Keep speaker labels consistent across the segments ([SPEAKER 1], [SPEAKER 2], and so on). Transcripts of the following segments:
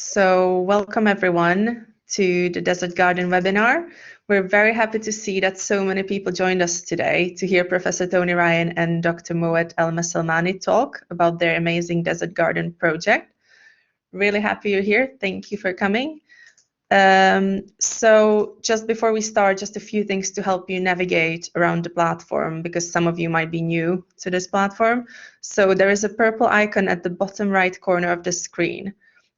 [SPEAKER 1] So welcome everyone to the Desert Garden webinar. We're very happy to see that so many people joined us today to hear Professor Tony Ryan and Dr. Moaed Meselmani talk about their amazing Desert Garden project. Really happy you're here. Thank you for coming. So just before we start, just a few things to help you navigate around the platform, because some of you might be new to this platform. So there is a purple icon at the bottom right corner of the screen.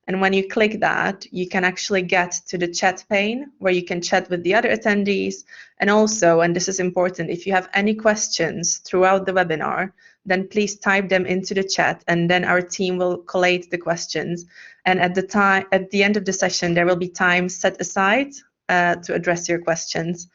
[SPEAKER 1] And when you click that, you can actually get to the chat pane where you can chat with the other attendees. And also, and this is important, if you have any questions throughout the webinar, then please type them into the chat and then our team will collate the questions. And at the end of the session, there will be time set aside to address your questions.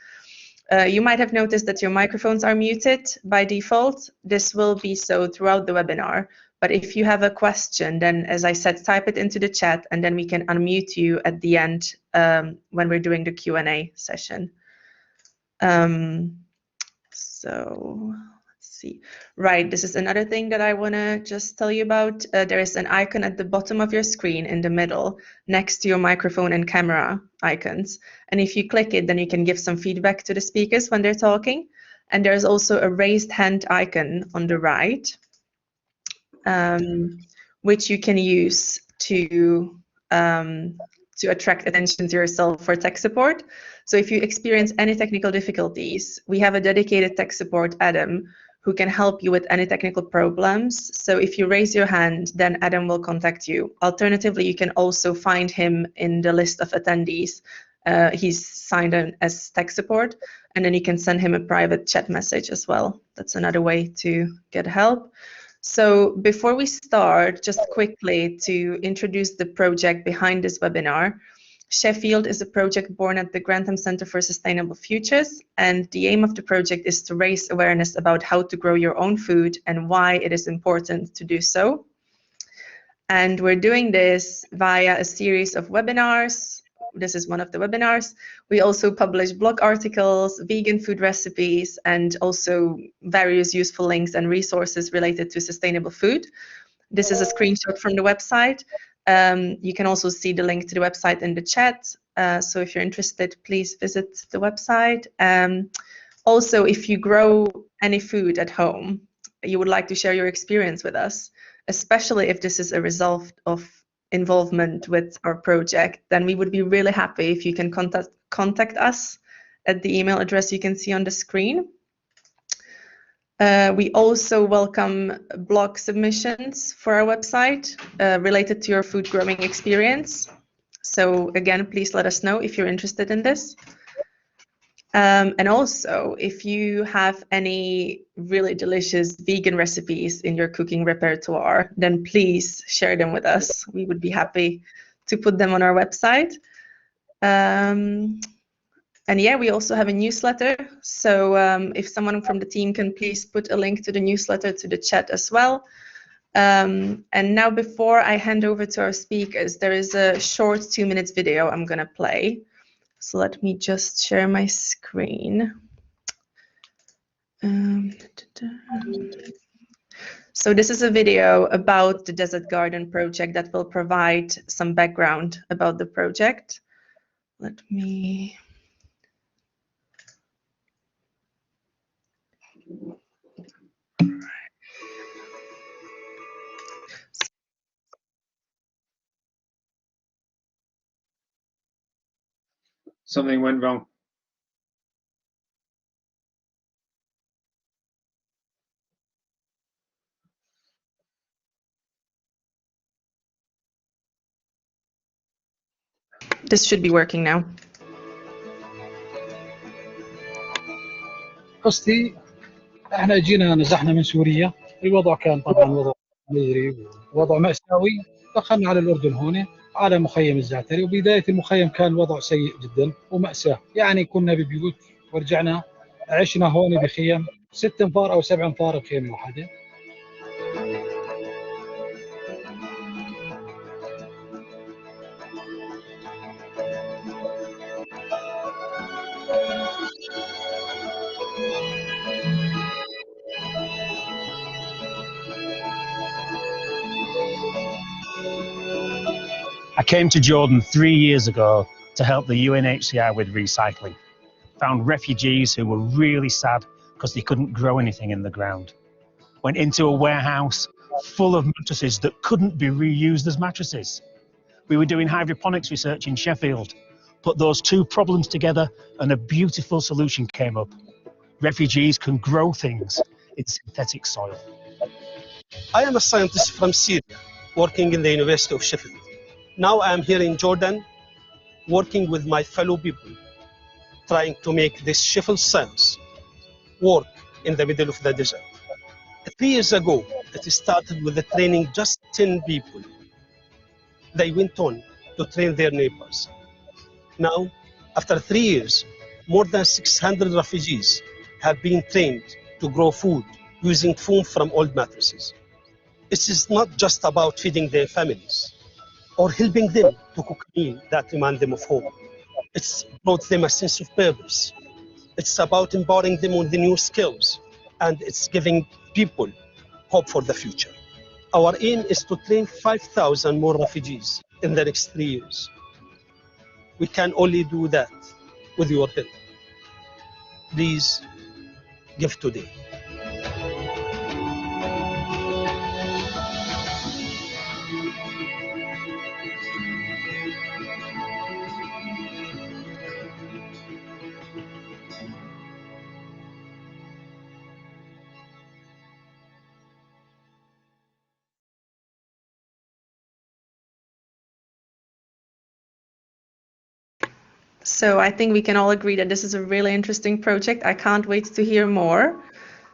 [SPEAKER 1] You might have noticed that your microphones are muted by default. This will be so throughout the webinar. But if you have a question, then as I said, type it into the chat and then we can unmute you at the end when we're doing the Q&A session. So let's see. Right, this is another thing that I want to just tell you about. There is an icon at the bottom of your screen in the middle next to your microphone and camera icons. And if you click it, then you can give some feedback to the speakers when they're talking. And there's also a raised hand icon on the right, which you can use to attract attention to yourself for tech support. So if you experience any technical difficulties, we have a dedicated tech support Adam who can help you with any technical problems. So if you raise your hand, then Adam will contact you. Alternatively, you can also find him in the list of attendees. He's signed in as tech support, and then you can send him a private chat message as well. That's another way to get help. So before we start, just quickly to introduce the project behind this webinar. Sheffield is a project born at the Grantham Centre for Sustainable Futures, and the aim of the project is to raise awareness about how to grow your own food and why it is important to do so. And we're doing this via a series of webinars. This is one of the webinars. We also publish blog articles, vegan food recipes, and also various useful links and resources related to sustainable food. This is a screenshot from the website. You can also see the link to the website in the chat. So if you're interested, please visit the website. Also, if you grow any food at home, you would like to share your experience with us, especially if this is a result of involvement with our project, then we would be really happy if you can contact us at the email address you can see on the screen. We also welcome blog submissions for our website related to your food growing experience. So again, please let us know if you're interested in this. And also, if you have any really delicious vegan recipes in your cooking repertoire, then please share them with us. We would be happy to put them on our website. And yeah, we also have a newsletter. So if someone from the team can please put a link to the newsletter to the chat as well. And now before I hand over to our speakers, there is a short 2-minute video I'm going to play. So let me just share my screen. So this is a video about the Desert Garden project that will provide some background about the project. Let me...
[SPEAKER 2] Something went wrong.
[SPEAKER 1] This should be working now.
[SPEAKER 3] قصتي احنا جينا نزحنا من سوريا. الوضع كان طبعا وضع مزري ووضع مأساوي. دخلنا على الأردن هون على مخيم الزعتري، وبداية المخيم كان الوضع سيء جدا ومأساة. يعني كنا ببيوت ورجعنا عشنا هون بخيم 6 أنفار أو 7 أنفار بخيمة واحدة.
[SPEAKER 4] came to Jordan 3 years ago to help the UNHCR with recycling. Found refugees who were really sad because they couldn't grow anything in the ground. Went into a warehouse full of mattresses that couldn't be reused as mattresses. We were doing hydroponics research in Sheffield, put those two problems together and a beautiful solution came up. Refugees can grow things in synthetic soil.
[SPEAKER 5] I am a scientist from Syria, working in the University of Sheffield. Now I am here in Jordan, working with my fellow people, trying to make this Sheffield science work in the middle of the desert. 3 years ago, it started with the training just 10 people. They went on to train their neighbors. Now, after 3 years, more than 600 refugees have been trained to grow food using foam from old mattresses. It is not just about feeding their families or helping them to cook a meal that reminds them of home. It's brought them a sense of purpose. It's about empowering them with the new skills, and it's giving people hope for the future. Our aim is to train 5,000 more refugees in the next 3 years. We can only do that with your help. Please give today.
[SPEAKER 1] So I think we can all agree that this is a really interesting project. I can't wait to hear more.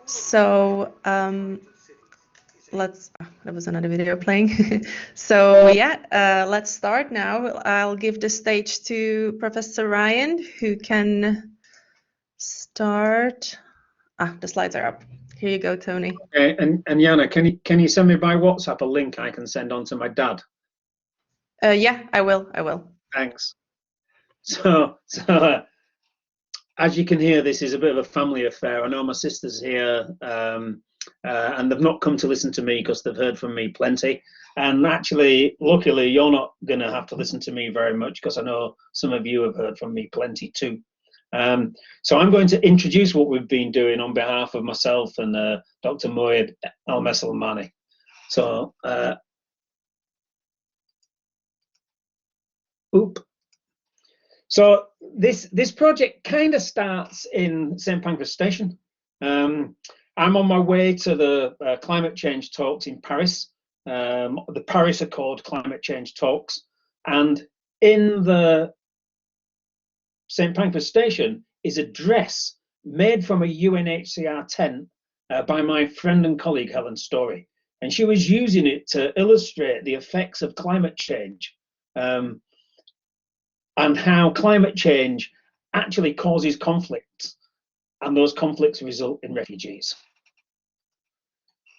[SPEAKER 1] So that was another video playing. So yeah, let's start now. I'll give the stage to Professor Ryan, who can start. The slides are up. Here you go, Tony.
[SPEAKER 2] Okay, and Jana, can you send me by WhatsApp a link I can send on to my dad?
[SPEAKER 1] Yeah, I will.
[SPEAKER 2] Thanks. So as you can hear, this is a bit of a family affair. I know my sister's here, and they've not come to listen to me because they've heard from me plenty. And actually, luckily, you're not going to have to listen to me very much because I know some of you have heard from me plenty too. So I'm going to introduce what we've been doing on behalf of myself and Dr. Moaed Meselmani. So, So this project kind of starts in St Pancras Station. I'm on my way to the climate change talks in Paris, the Paris Accord climate change talks, and in the St Pancras Station is a dress made from a UNHCR tent by my friend and colleague Helen Story, and she was using it to illustrate the effects of climate change. And how climate change actually causes conflicts, and those conflicts result in refugees.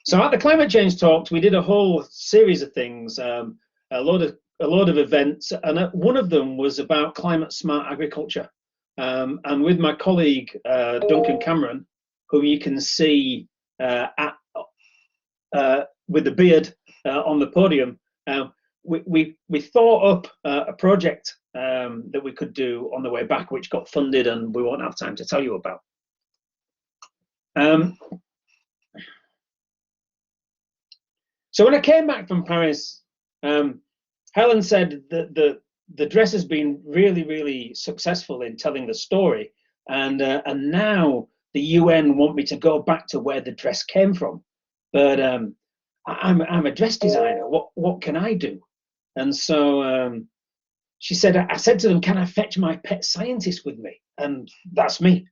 [SPEAKER 2] So at the climate change talks, we did a whole series of things, a lot of events, and one of them was about climate smart agriculture. And with my colleague Duncan Cameron, who you can see with the beard on the podium, we thought up a project that we could do on the way back, which got funded and we won't have time to tell you about. So when I came back from Paris, Helen said that the dress has been really, really successful in telling the story, and now the UN want me to go back to where the dress came from, but I'm a dress designer. What can I do? And so she said, I said to them, can I fetch my pet scientist with me? And that's me.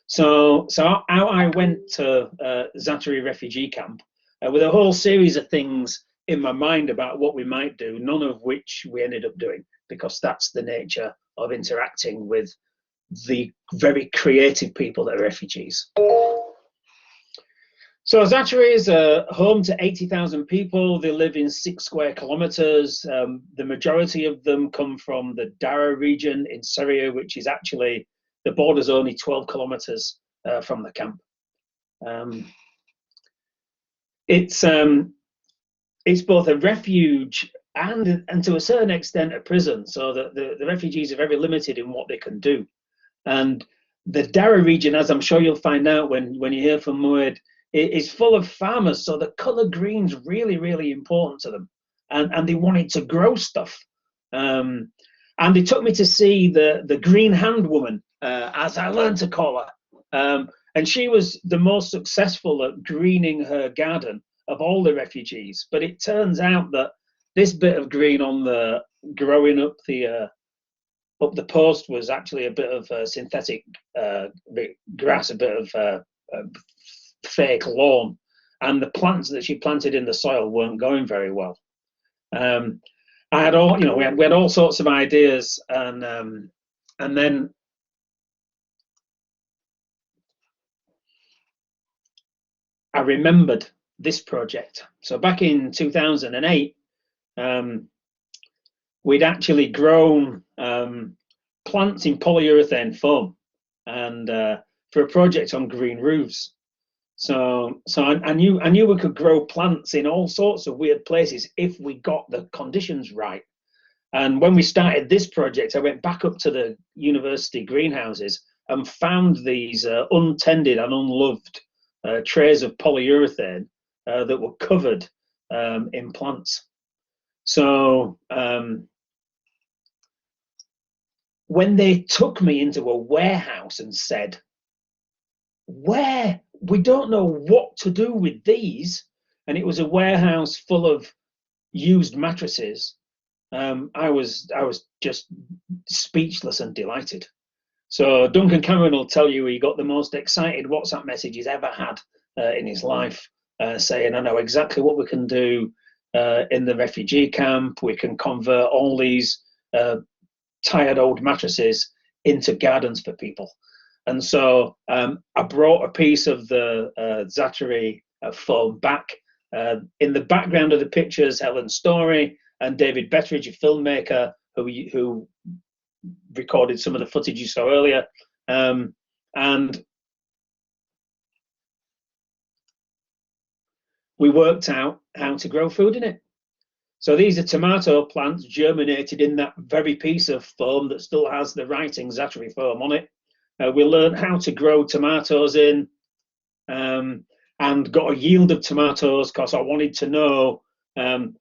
[SPEAKER 2] So out I went to Zaatari refugee camp with a whole series of things in my mind about what we might do, none of which we ended up doing, because that's the nature of interacting with the very creative people that are refugees. So Zaatari is a home to 80,000 people. They live in 6 square kilometers. The majority of them come from the Dara region in Syria, which is actually, the border's only 12 kilometers from the camp. It's both a refuge and to a certain extent a prison, so that the refugees are very limited in what they can do. And the Dara region, as I'm sure you'll find out when you hear from Moaed, is full of farmers, so the colour green's really, really important to them, and they wanted to grow stuff. And they took me to see the green hand woman, as I learned to call her. And she was the most successful at greening her garden of all the refugees. But it turns out that this bit of green on the growing up the post was actually a bit of synthetic grass, a bit of fake lawn, and the plants that she planted in the soil weren't going very well. I had all, we had all sorts of ideas, and then I remembered this project. So back in 2008, we'd actually grown plants in polyurethane foam, and for a project on green roofs. So I knew we could grow plants in all sorts of weird places if we got the conditions right. And when we started this project, I went back up to the university greenhouses and found these untended and unloved trays of polyurethane that were covered in plants. So when they took me into a warehouse and said, we don't know what to do with these, and it was a warehouse full of used mattresses, I was just speechless and delighted. So Duncan Cameron will tell you he got the most excited WhatsApp message he's ever had in his life, saying, I know exactly what we can do in the refugee camp. We can convert all these tired old mattresses into gardens for people. And so I brought a piece of the Zaatari foam back. In the background of the pictures, Helen Story and David Betteridge, a filmmaker who recorded some of the footage you saw earlier. And we worked out how to grow food in it. So these are tomato plants germinated in that very piece of foam that still has the writing Zaatari foam on it. We learned how to grow tomatoes in, and got a yield of tomatoes because I wanted to know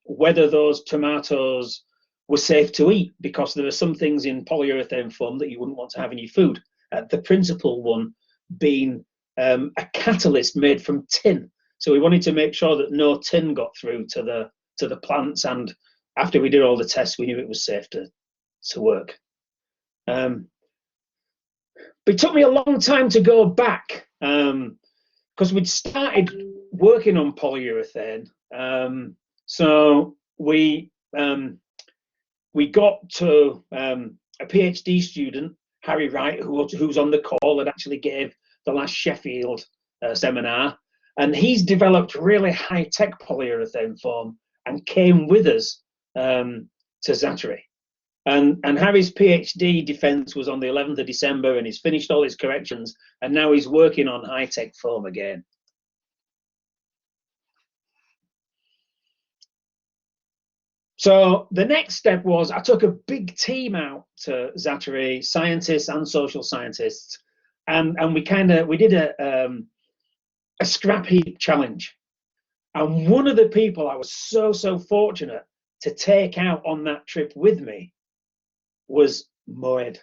[SPEAKER 2] whether those tomatoes were safe to eat, because there are some things in polyurethane foam that you wouldn't want to have in your food. The principal one being a catalyst made from tin. So we wanted to make sure that no tin got through to the plants, and after we did all the tests, we knew it was safe to work. But it took me a long time to go back, because we'd started working on polyurethane. So we got to a PhD student, Harry Wright, who's on the call, that actually gave the last Sheffield seminar, and he's developed really high-tech polyurethane foam and came with us to Zaatari. And Harry's PhD defense was on the 11th of December, and he's finished all his corrections, and now he's working on high-tech foam again. So the next step was I took a big team out to Zaatari, scientists and social scientists, and we did a scrap heap challenge. And one of the people I was so fortunate to take out on that trip with me was Moaed,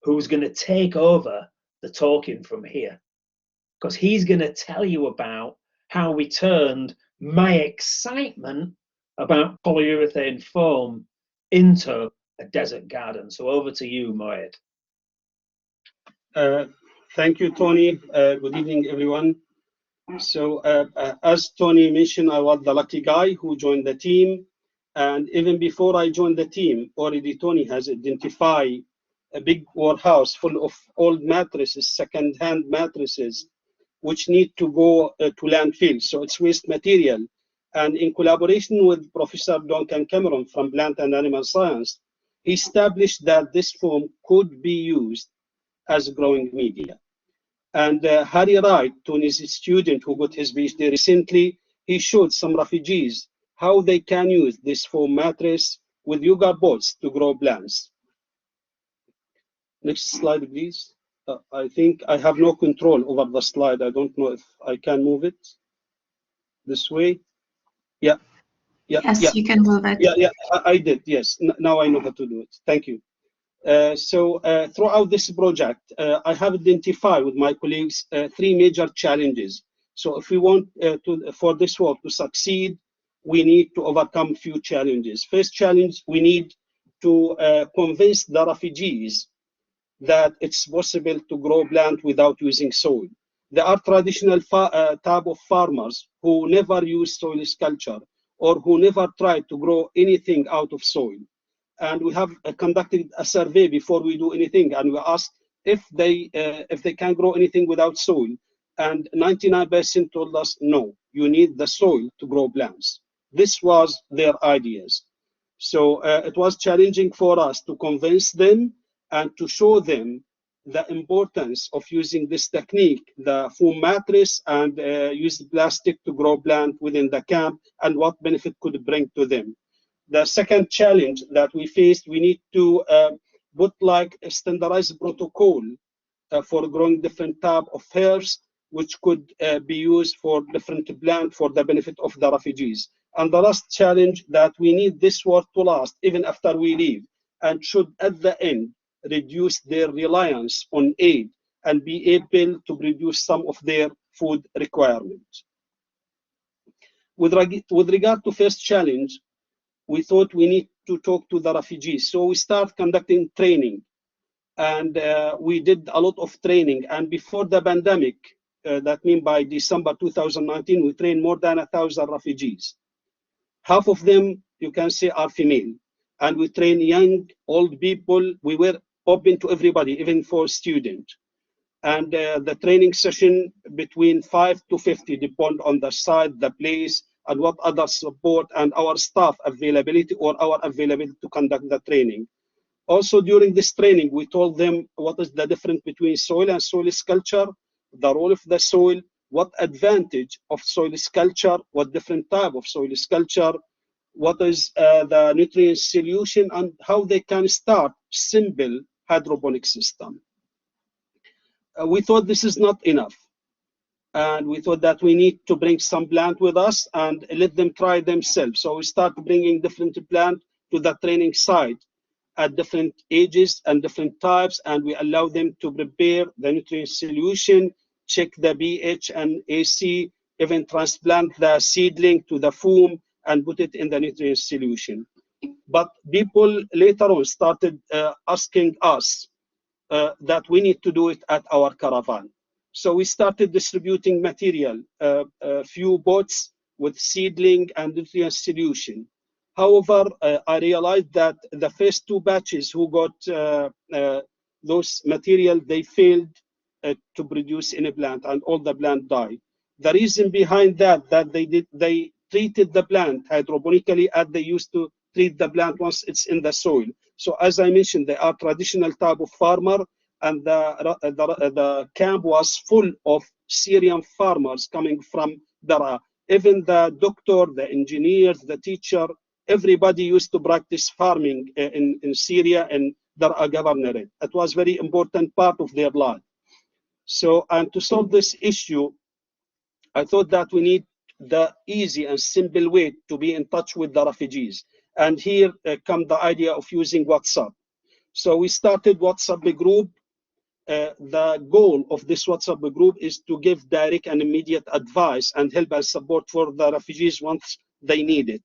[SPEAKER 2] who's going to take over the talking from here, because he's going to tell you about how we turned my excitement about polyurethane foam into a desert garden. So over to you, Moaed.
[SPEAKER 5] Thank you, Tony. Good evening, everyone. So as Tony mentioned, I was the lucky guy who joined the team. And even before I joined the team, already Tony has identified a big warehouse full of old mattresses, second-hand mattresses, which need to go to landfill. So it's waste material. And in collaboration with Professor Duncan Cameron from Plant and Animal Science, he established that this foam could be used as growing media. And Harry Wright, Tony's student who got his PhD recently, he showed some refugees how they can use this foam mattress with yoga boards to grow plants. Next slide, please. I think I have no control over the slide. I don't know if I can move it this way. Yeah, yeah,
[SPEAKER 1] Yes,
[SPEAKER 5] yeah.
[SPEAKER 1] you can move it.
[SPEAKER 5] Yeah, I did, yes. Now I know how to do it. Thank you. Throughout this project, I have identified with my colleagues 3 major challenges. So if we want for this work to succeed, we need to overcome few challenges. First challenge, we need to convince the refugees that it's possible to grow plant without using soil. There are traditional type of farmers who never use soil culture or who never tried to grow anything out of soil. And we have conducted a survey before we do anything, and we asked if they can grow anything without soil, and 99% told us no, you need the soil to grow plants. This was their ideas. So it was challenging for us to convince them and to show them the importance of using this technique, the foam mattress, and use plastic to grow plant within the camp, and what benefit could bring to them. The second challenge that we faced, we need to put like a standardized protocol for growing different type of herbs, which could be used for different plants for the benefit of the refugees. And the last challenge, that we need this work to last even after we leave, and should at the end reduce their reliance on aid and be able to produce some of their food requirements. With regard to first challenge, we thought we need to talk to the refugees. So we start conducting training, and we did a lot of training. And before the pandemic, that means by December 2019, we trained more than 1,000 refugees. Half of them, you can say, are female. And we train young, old people. We were open to everybody, even for students. And the training session between 5 to 50, depend on the site, the place, and what other support and our staff availability or our availability to conduct the training. Also during this training, we told them what is the difference between soil and soil culture, the role of the soil, what advantage of soil culture, what different type of soil culture, what is the nutrient solution, and how they can start simple hydroponic system. We thought this is not enough. And we thought that we need to bring some plant with us and let them try themselves. So we start bringing different plant to the training site at different ages and different types, and we allow them to prepare the nutrient solution, check the pH and AC, even transplant the seedling to the foam and put it in the nutrient solution. But people later on started asking us that we need to do it at our caravan. So we started distributing material, a few boats with seedling and nutrient solution. However, I realized that the first 2 batches who got those material, they failed to produce any plant, and all the plant died. The reason behind that they treated the plant hydroponically as they used to treat the plant once it's in the soil. So as I mentioned, they are traditional type of farmer, and the camp was full of Syrian farmers coming from Daraa. Even the doctor, the engineers, the teacher, everybody used to practice farming in Syria and Daraa governorate. It was very important part of their life. So, and to solve this issue, I thought that we need the easy and simple way to be in touch with the refugees. And here come the idea of using WhatsApp. So we started WhatsApp group. The goal of this WhatsApp group is to give direct and immediate advice and help and support for the refugees once they need it.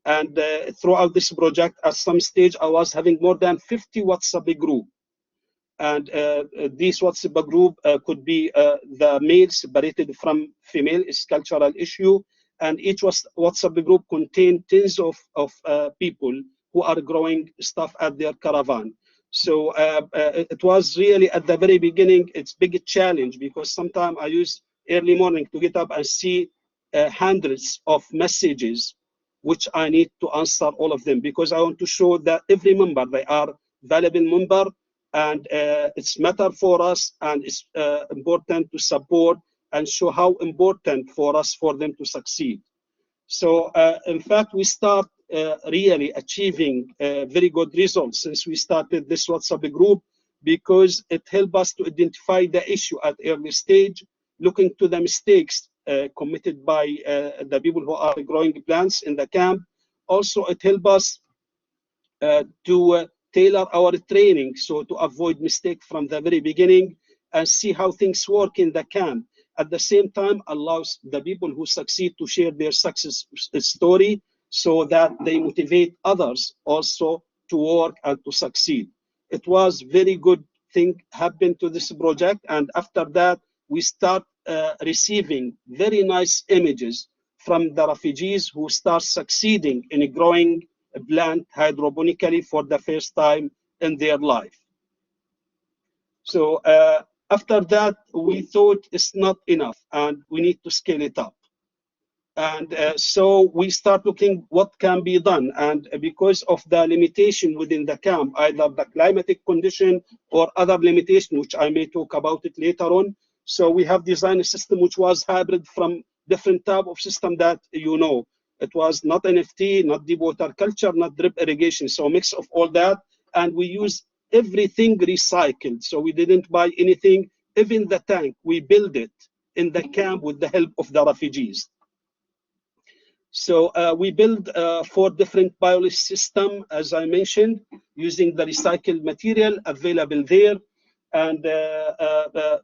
[SPEAKER 5] And throughout this project, at some stage, I was having more than 50 WhatsApp group. And this WhatsApp group could be the male separated from female, is cultural issue. And each WhatsApp group contained tens of people who are growing stuff at their caravan. So it was really at the very beginning, it's big challenge, because sometimes I use early morning to get up and see hundreds of messages, which I need to answer all of them, because I want to show that every member, they are valuable member, and it's matter for us, and it's important to support and show how important for us for them to succeed. So in fact, we start really achieving very good results since we started this WhatsApp group, because it helped us to identify the issue at early stage, looking to the mistakes committed by the people who are growing plants in the camp. Also, it helped us to tailor our training, so to avoid mistake from the very beginning and see how things work in the camp. At the same time, allows the people who succeed to share their success story so that they motivate others also to work and to succeed. It was very good thing happened to this project, and after that we start receiving very nice images from the refugees who start succeeding in growing a plant hydroponically for the first time in their life. So after that, we thought it's not enough and we need to scale it up. And so we start looking what can be done. And because of the limitation within the camp, either the climatic condition or other limitation, which I may talk about it later on. So we have designed a system which was hybrid from different type of system that you know. It was not NFT, not deep water culture, not drip irrigation. So a mix of all that. And we use everything recycled. So we didn't buy anything. Even the tank, we build it in the camp with the help of the refugees. So we build 4 different biolis systems, as I mentioned, using the recycled material available there, and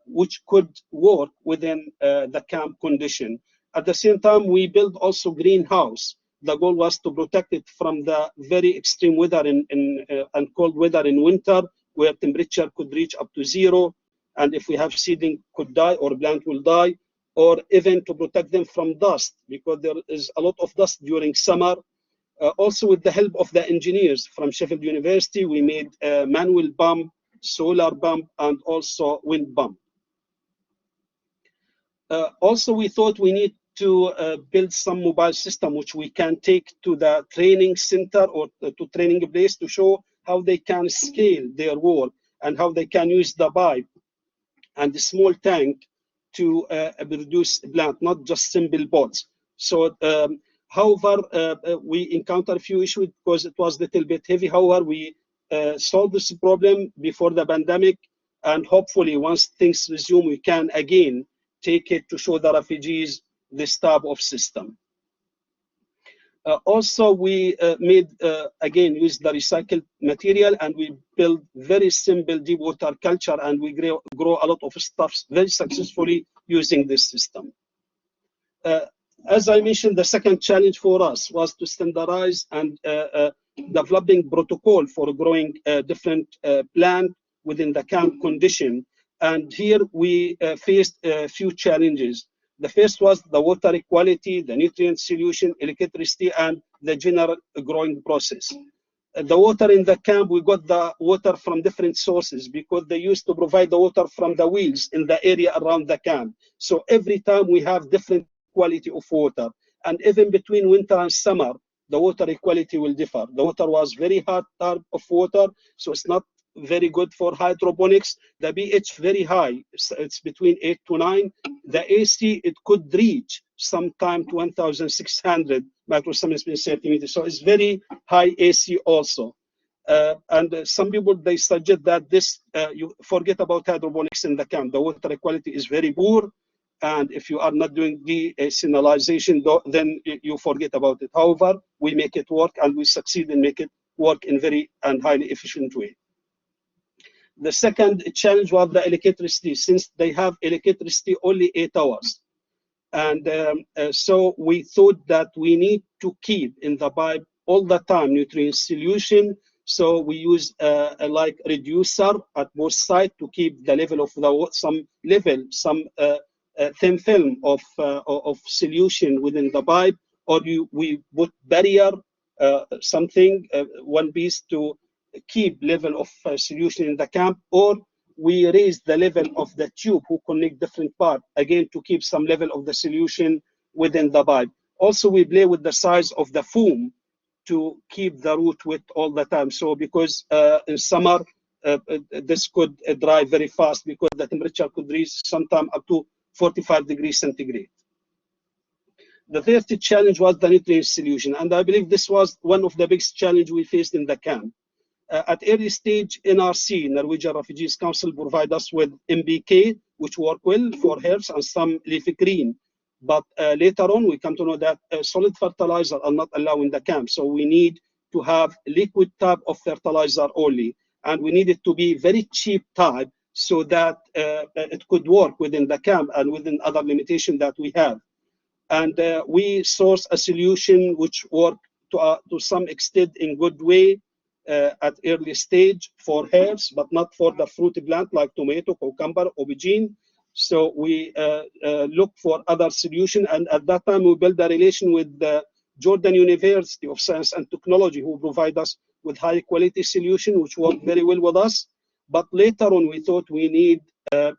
[SPEAKER 5] which could work within the camp condition. At the same time, we build also greenhouse. The goal was to protect it from the very extreme weather and cold weather in winter, where temperature could reach up to 0, and if we have seedling, could die or plant will die, or even to protect them from dust, because there is a lot of dust during summer. Also, with the help of the engineers from Sheffield University, we made a manual pump, solar pump, and also wind pump. Also, we thought we need to build some mobile system which we can take to the training center or to training place to show how they can scale their work and how they can use the pipe and the small tank to produce plant, not just simple pots. So, however, we encountered a few issues because it was a little bit heavy. However, we solved this problem before the pandemic, and hopefully once things resume, we can again take it to show the refugees this type of system. Also, we made, again, use the recycled material, and we build very simple deep water culture, and we grow a lot of stuff very successfully using this system. As I mentioned, the second challenge for us was to standardize and developing protocol for growing different plant within the camp condition. And here we faced a few challenges. The first was the water quality, the nutrient solution, electricity, and the general growing process. The water in the camp, we got the water from different sources because they used to provide the water from the wells in the area around the camp. So every time we have different quality of water. And even between winter and summer, the water quality will differ. The water was very hot type of water, so it's not very good for hydroponics. The pH very high, it's between 8 to 9. The AC, it could reach sometime to 1,600 microsiemens per centimeter. So it's very high AC also. And some people, they suggest that this, you forget about hydroponics in the camp. The water quality is very poor. And if you are not doing desalinization, then you forget about it. However, we make it work, and we succeed in make it work in very and highly efficient way. The second challenge was the electricity, since they have electricity only 8 hours. And so we thought that we need to keep in the pipe all the time nutrient solution. So we use like reducer at both sides to keep the level of the some thin film of solution within the pipe, or we put barrier, something, one piece to keep level of solution in the camp, or we raise the level of the tube who connect different parts, again to keep some level of the solution within the pipe. Also, we play with the size of the foam to keep the root wet all the time. So because in summer, this could dry very fast because the temperature could reach sometime up to 45 degrees centigrade. The third challenge was the nutrient solution, and I believe this was one of the biggest challenges we faced in the camp. At early stage, NRC, Norwegian Refugees Council, provide us with MBK, which work well for herbs, and some leaf green. But later on, we come to know that solid fertilizer are not allowed in the camp. So we need to have liquid type of fertilizer only. And we need it to be very cheap type so that it could work within the camp and within other limitations that we have. And we source a solution which worked to some extent in good way at early stage for herbs, but not for the fruit plant like tomato, cucumber, aubergine. So we look for other solution, and at that time we built a relation with the Jordan University of Science and Technology, who provide us with high quality solution, which worked very well with us. But later on, we thought we need a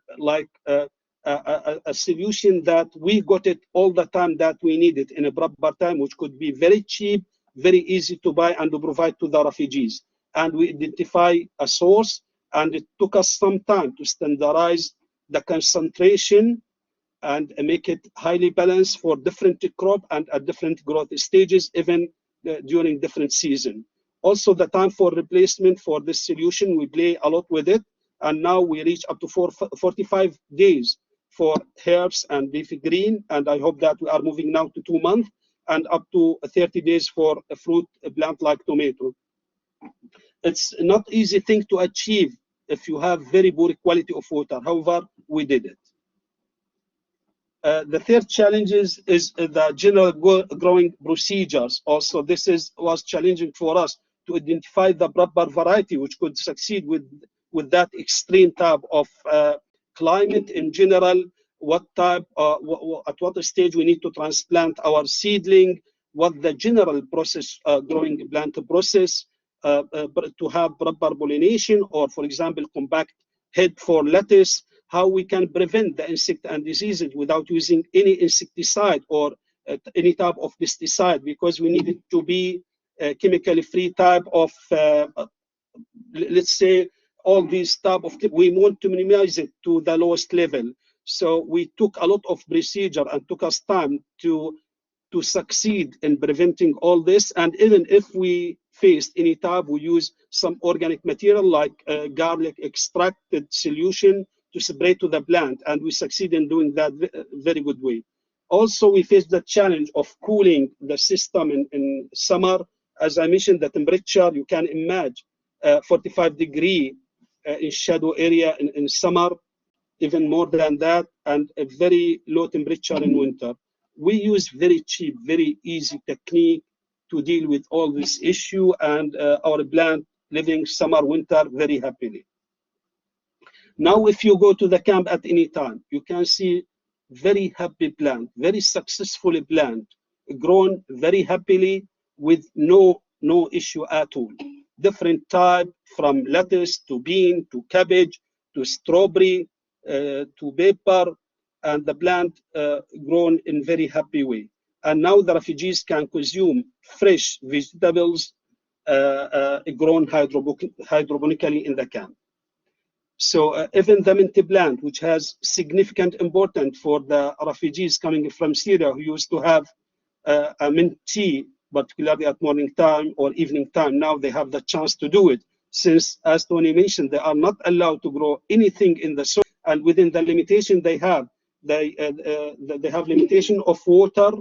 [SPEAKER 5] solution that we got it all the time that we needed in a proper time, which could be very cheap, very easy to buy and to provide to the refugees. And we identify a source, and it took us some time to standardize the concentration and make it highly balanced for different crop and at different growth stages, even during different season. Also, the time for replacement for this solution, we play a lot with it, and now we reach up to 45 days for herbs and leafy green, and I hope that we are moving now to 2 months, and up to 30 days for a fruit plant like tomato. It's not easy thing to achieve if you have very poor quality of water. However, we did it. The third challenge is the general growing procedures. Also, this was challenging for us to identify the proper variety which could succeed with that extreme type of climate in general. What type, at what stage we need to transplant our seedling, what the general process, growing plant process, to have proper pollination, or for example, compact head for lettuce, how we can prevent the insect and diseases without using any insecticide or any type of pesticide, because we need it to be a chemically free type of, let's say, all these type of, we want to minimize it to the lowest level. So we took a lot of procedure and took us time to succeed in preventing all this. And even if we faced any type, we use some organic material like garlic extracted solution to spray to the plant, and we succeed in doing that very good way. Also, we faced the challenge of cooling the system in summer. As I mentioned, the temperature, you can imagine 45 degree in shadow area in summer, even more than that, and a very low temperature in winter. We use very cheap, very easy technique to deal with all this issue, and our plant living summer, winter very happily. Now, if you go to the camp at any time, you can see very happy plant, very successful plant, grown very happily with no issue at all. Different type, from lettuce to bean to cabbage to strawberry to pepper, and the plant grown in very happy way. And now the refugees can consume fresh vegetables grown hydroponically in the camp. So even the mint plant, which has significant importance for the refugees coming from Syria who used to have a mint tea, particularly at morning time or evening time, now they have the chance to do it. Since, as Tony mentioned, they are not allowed to grow anything in the soil, and within the limitation they have limitation of water.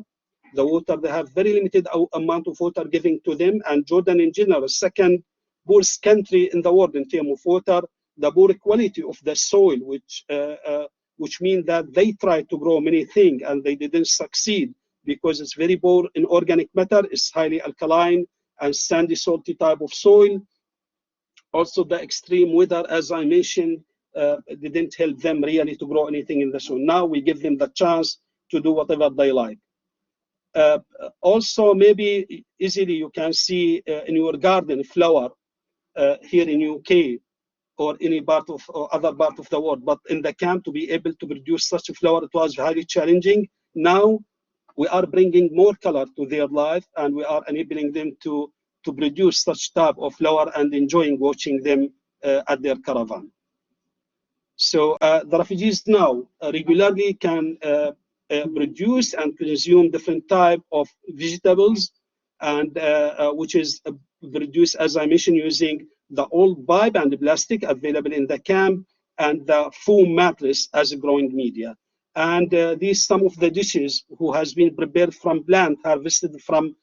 [SPEAKER 5] The water, they have very limited amount of water giving to them, and Jordan in general, second poorest country in the world in terms of water. The poor quality of the soil, which means that they tried to grow many things and they didn't succeed because it's very poor in organic matter. It's highly alkaline and sandy, salty type of soil. Also, the extreme weather, as I mentioned, didn't help them really to grow anything in the soil. Now we give them the chance to do whatever they like. Also, maybe easily you can see in your garden flower here in UK or any part of or other part of the world, but in the camp to be able to produce such a flower, it was highly challenging. Now we are bringing more color to their life, and we are enabling them to produce such type of flower and enjoying watching them at their caravan. So the refugees now regularly can produce and consume different type of vegetables, and which is produced, as I mentioned, using the old pipe and the plastic available in the camp, and the foam mattress as a growing media. And these some of the dishes who has been prepared from plant harvested from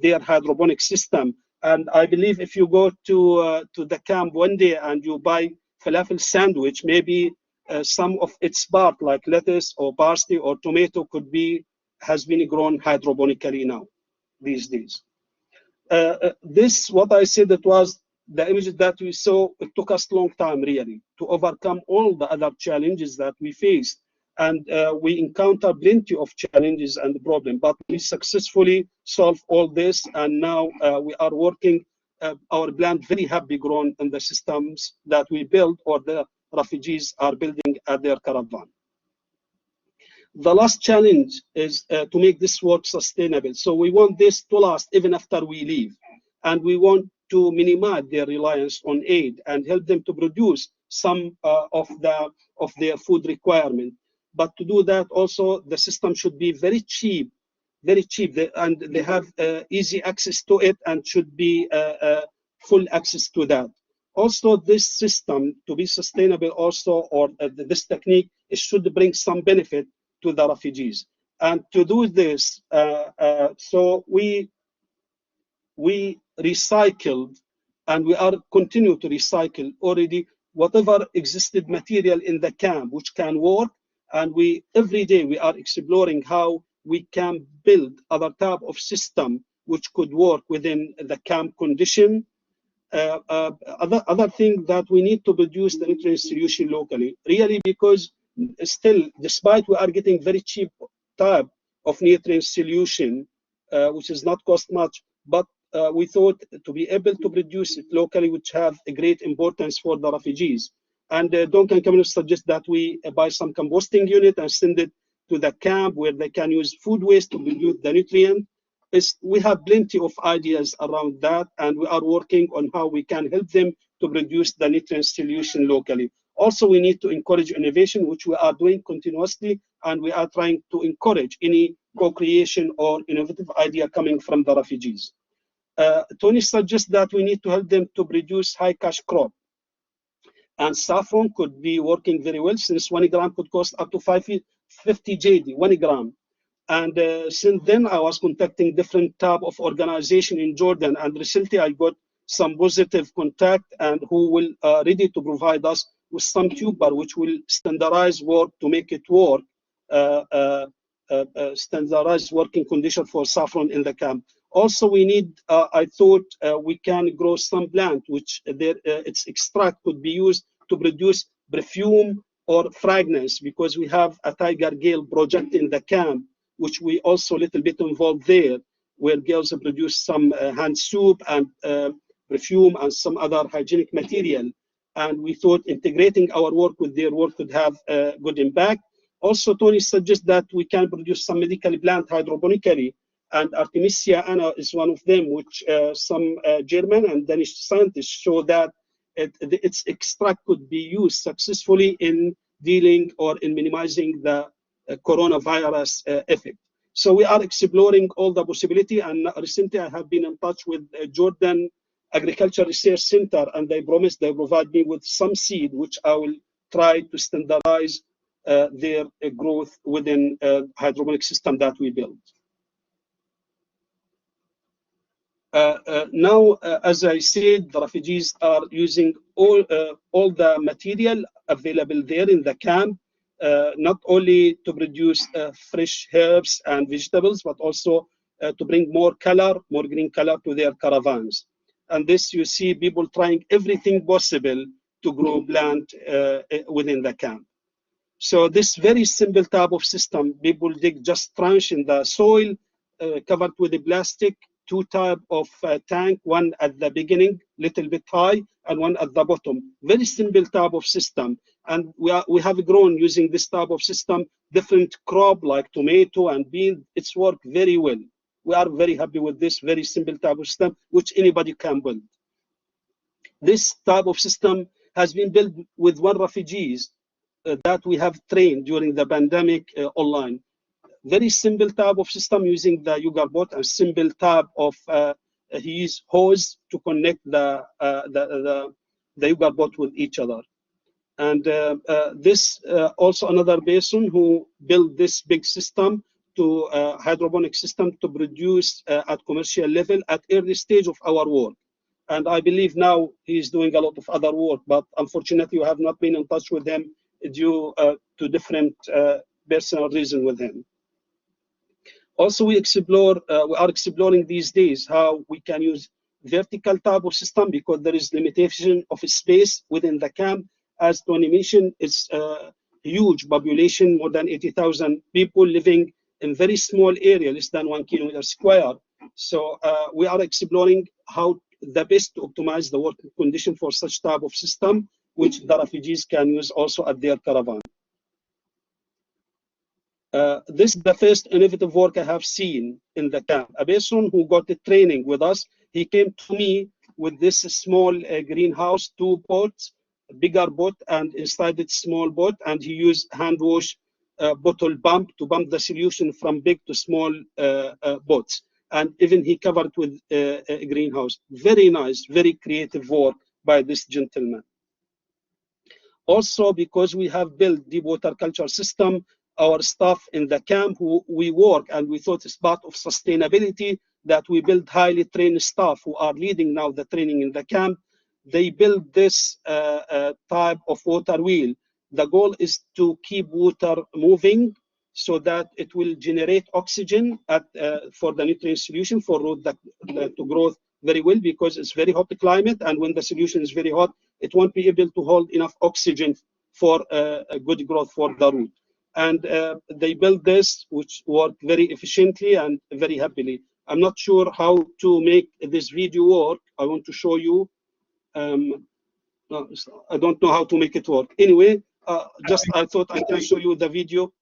[SPEAKER 5] their hydroponic system. And I believe if you go to the camp one day and you buy falafel sandwich, maybe some of its part like lettuce or parsley or tomato has been grown hydroponically now these days. This, what I said, it was the images that we saw. It took us a long time really to overcome all the other challenges that we faced, and we encountered plenty of challenges and problems, but we successfully solved all this, and now we are working our plant very happy grown in the systems that we build or the refugees are building at their caravan. The last challenge is to make this work sustainable. So we want this to last even after we leave. And we want to minimize their reliance on aid and help them to produce some of their food requirement. But to do that also, the system should be very cheap, and they have easy access to it and should be full access to that. Also, this system to be sustainable also, or this technique, it should bring some benefit to the refugees. And to do this, so we recycled, and we are continue to recycle already whatever existed material in the camp which can work, and every day we are exploring how we can build other type of system which could work within the camp condition. Other thing that we need to produce the nutrient solution locally, really, because still, despite we are getting very cheap type of nutrient solution, which is not cost much, but we thought to be able to produce it locally, which have a great importance for the refugees. And Duncan Cameron suggests that we buy some composting unit and send it to the camp where they can use food waste to produce the nutrient. We have plenty of ideas around that, and we are working on how we can help them to produce the nutrient solution locally. Also, we need to encourage innovation, which we are doing continuously, and we are trying to encourage any co-creation or innovative idea coming from the refugees. Tony suggests that we need to help them to produce high cash crop. And saffron could be working very well, since 1 gram could cost up to 50 JD, 1 gram. And since then, I was contacting different type of organization in Jordan, and recently I got some positive contact and who will ready to provide us with some tuber which will standardize work to make it work, standardized working condition for saffron in the camp. Also, we need, I thought we can grow some plant which its extract could be used to produce perfume or fragrance, because we have a tiger gale project in the camp, which we also a little bit involved there, where girls produce some hand soap and perfume and some other hygienic material. And we thought integrating our work with their work could have a good impact. Also, Tony suggests that we can produce some medical plant hydroponically, and Artemisia anna is one of them, which some German and Danish scientists show that its extract could be used successfully in dealing or in minimizing the coronavirus effect. So we are exploring all the possibility, and recently I have been in touch with Jordan Agriculture Research Center, and they promised they provide me with some seed, which I will try to standardize their growth within hydroponic system that we build. Now, as I said, the refugees are using all the material available there in the camp, not only to produce fresh herbs and vegetables, but also to bring more color, more green color to their caravans. And this, you see people trying everything possible to grow plant within the camp. So this very simple type of system, people dig just trench in the soil, covered with the plastic, two type of tank, one at the beginning, little bit high, and one at the bottom. Very simple type of system. And we have grown using this type of system, different crop like tomato and bean. It's worked very well. We are very happy with this very simple type of system, which anybody can build. This type of system has been built with one refugees that we have trained during the pandemic online. very simple type of system using the Yugar bot, a simple type of he used hose to connect the Yugar bot with each other. And this also another person who built this big system to hydroponic system to produce at commercial level at early stage of our work. And I believe now he's doing a lot of other work, but unfortunately we have not been in touch with him due to different personal reason with him. Also, we are exploring these days how we can use vertical type of system because there is limitation of space within the camp. As to animation, it's a huge population, more than 80,000 people living in very small area, less than 1 kilometer square. So we are exploring how the best to optimize the working condition for such type of system, which the refugees can use also at their caravan. This is the first innovative work I have seen in the camp. A person who got the training with us, he came to me with this small greenhouse, 2 pots, a bigger pot, and inside it small pot, and he used hand wash bottle pump to pump the solution from big to small pots. And even he covered with a greenhouse. Very nice, very creative work by this gentleman. Also, because we have built deep water culture system, our staff in the camp who we work, and we thought it's part of sustainability that we build highly trained staff who are leading now the training in the camp. They build this type of water wheel. The goal is to keep water moving so that it will generate oxygen for the nutrient solution for root to grow very well, because it's very hot climate, and when the solution is very hot, it won't be able to hold enough oxygen for a good growth for the root. And they built this, which worked very efficiently and very happily. I'm not sure how to make this video work. I want to show you. No, I don't know how to make it work. Anyway, just I thought I can show you the video,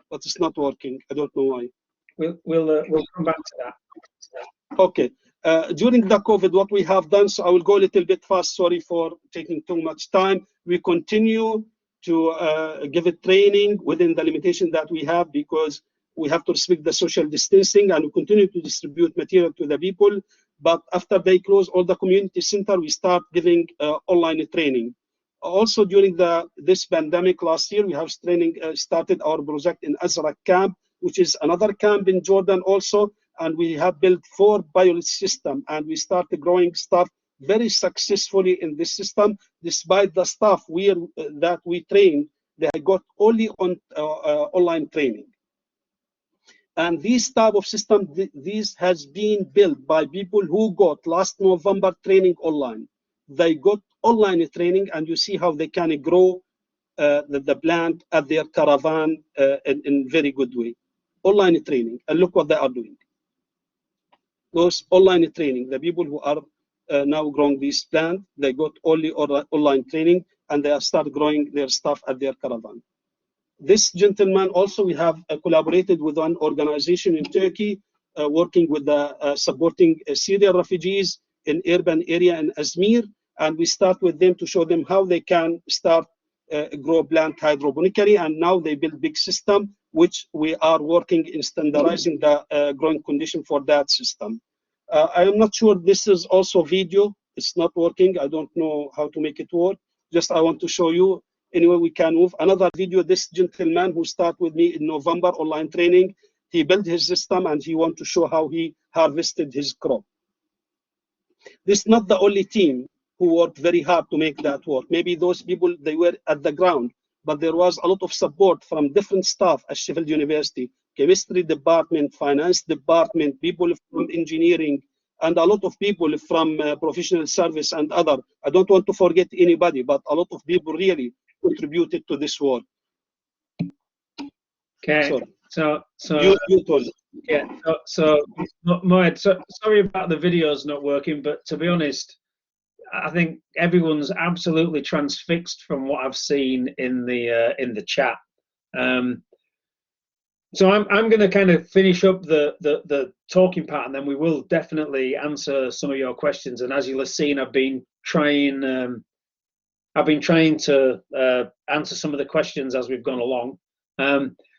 [SPEAKER 5] but it's not working. I don't know why.
[SPEAKER 2] We'll come back to that.
[SPEAKER 5] Okay. During the COVID, what we have done, so I will go a little bit fast. Sorry for taking too much time. We continue to give it training within the limitation that we have, because we have to respect the social distancing, and we continue to distribute material to the people. But after they close all the community center, we start giving online training. Also, during this pandemic last year, we have started our project in Azraq camp, which is another camp in Jordan also, and we have built 4 biology systems, and we started growing stuff very successfully in this system, despite the staff that we trained, they got only on online training. And this type of system, this has been built by people who got last November training online. They got online training, and you see how they can grow the plant at their caravan in very good way. Online training, and look what they are doing. Those online training, the people who are now growing this plant, they got only online training, and they start growing their stuff at their caravan. This gentleman also, we have collaborated with an organization in Turkey, working with supporting Syrian refugees in urban area in Izmir, and we start with them to show them how they can start grow plant hydroponically, and now they build big system, which we are working in standardizing the growing condition for that system. I am not sure this is also video. It's not working. I don't know how to make it work. Just I want to show you. Anyway, we can move. Another video, this gentleman who started with me in November online training, he built his system and he wants to show how he harvested his crop. This is not the only team who worked very hard to make that work. Maybe those people, they were at the ground, but there was a lot of support from different staff at Sheffield University, chemistry department, finance department, people from engineering, and a lot of people from professional service and other. I don't want to forget anybody, but a lot of people really contributed to this work.
[SPEAKER 2] Okay,
[SPEAKER 5] sorry.
[SPEAKER 2] So
[SPEAKER 5] you told.
[SPEAKER 2] Yeah, so Moaed, sorry about the videos not working, but to be honest, I think everyone's absolutely transfixed from what I've seen in the chat. So I'm going to kind of finish up the talking part, and then we will definitely answer some of your questions. And as you'll have seen, I've been trying to answer some of the questions as we've gone along.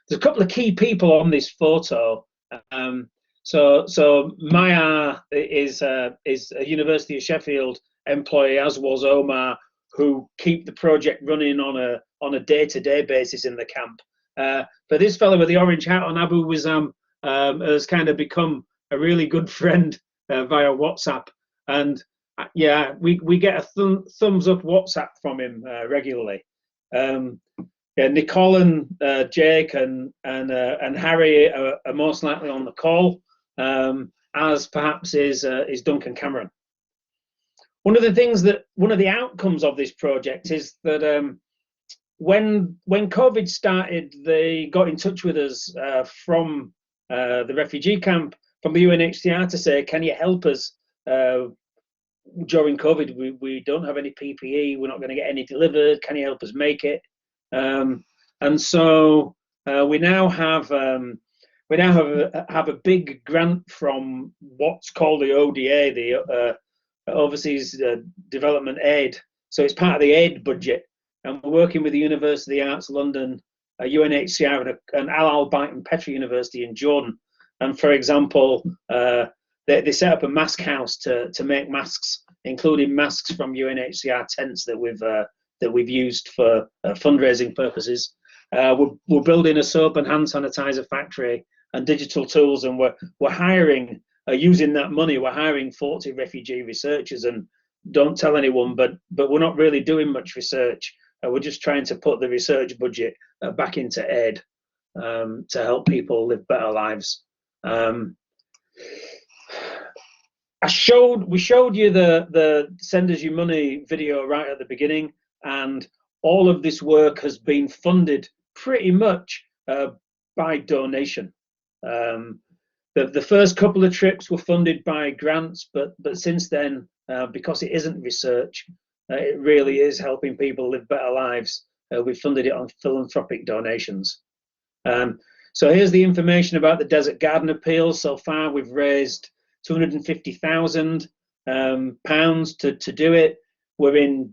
[SPEAKER 2] there's a couple of key people on this photo. So Maya is a University of Sheffield employee, as was Omar, who keep the project running on a day-to-day basis in the camp. But this fellow with the orange hat on, Abu Wizam, has kind of become a really good friend via WhatsApp, and yeah, we get a thumbs up WhatsApp from him regularly. Yeah, Nicole and Jake and Harry are most likely on the call, as perhaps is Duncan Cameron. One of the outcomes of this project is that when COVID started, they got in touch with us from the refugee camp, from the UNHCR, to say, can you help us during COVID? We don't have any PPE, we're not going to get any delivered, can you help us make it? And so we now have a big grant from what's called the ODA, the Overseas Development Aid. So it's part of the aid budget, and we're working with the University of the Arts London, UNHCR, and Al Albayt and Petra University in Jordan. And for example, they set up a mask house to make masks, including masks from UNHCR tents that we've used for fundraising purposes. We're building a soap and hand sanitizer factory and digital tools, and we're hiring, using that money, we're hiring 40 refugee researchers. And don't tell anyone, but we're not really doing much research. We're just trying to put the research budget back into aid to help people live better lives. We showed you the Send Us Your Money video right at the beginning, and all of this work has been funded pretty much by donation. The first couple of trips were funded by grants, but since then, because it isn't research, it really is helping people live better lives. We've funded it on philanthropic donations. So here's the information about the Desert Garden Appeal. So far, we've raised £250,000 to do it. We're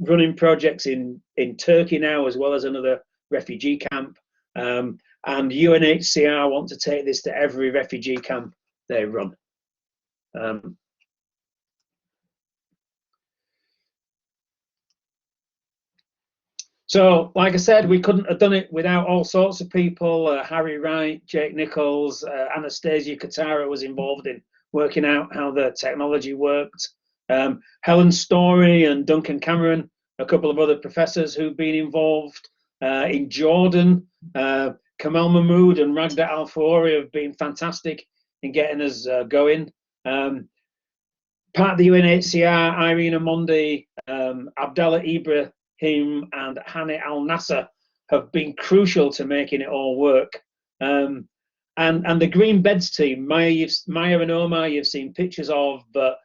[SPEAKER 2] running projects in Turkey now, as well as another refugee camp. And UNHCR want to take this to every refugee camp they run. So, like I said, we couldn't have done it without all sorts of people. Harry Wright, Jake Nichols, Anastasia Katara was involved in working out how the technology worked. Helen Story and Duncan Cameron, a couple of other professors who've been involved. In Jordan, Kamal Mahmood and Ragda Al-Fawari have been fantastic in getting us going. Part of the UNHCR, Irene Amondi, Abdallah Ibrahim and Hani Al-Nasser have been crucial to making it all work. And the Green Beds team, Maya and Omar, you've seen pictures of, but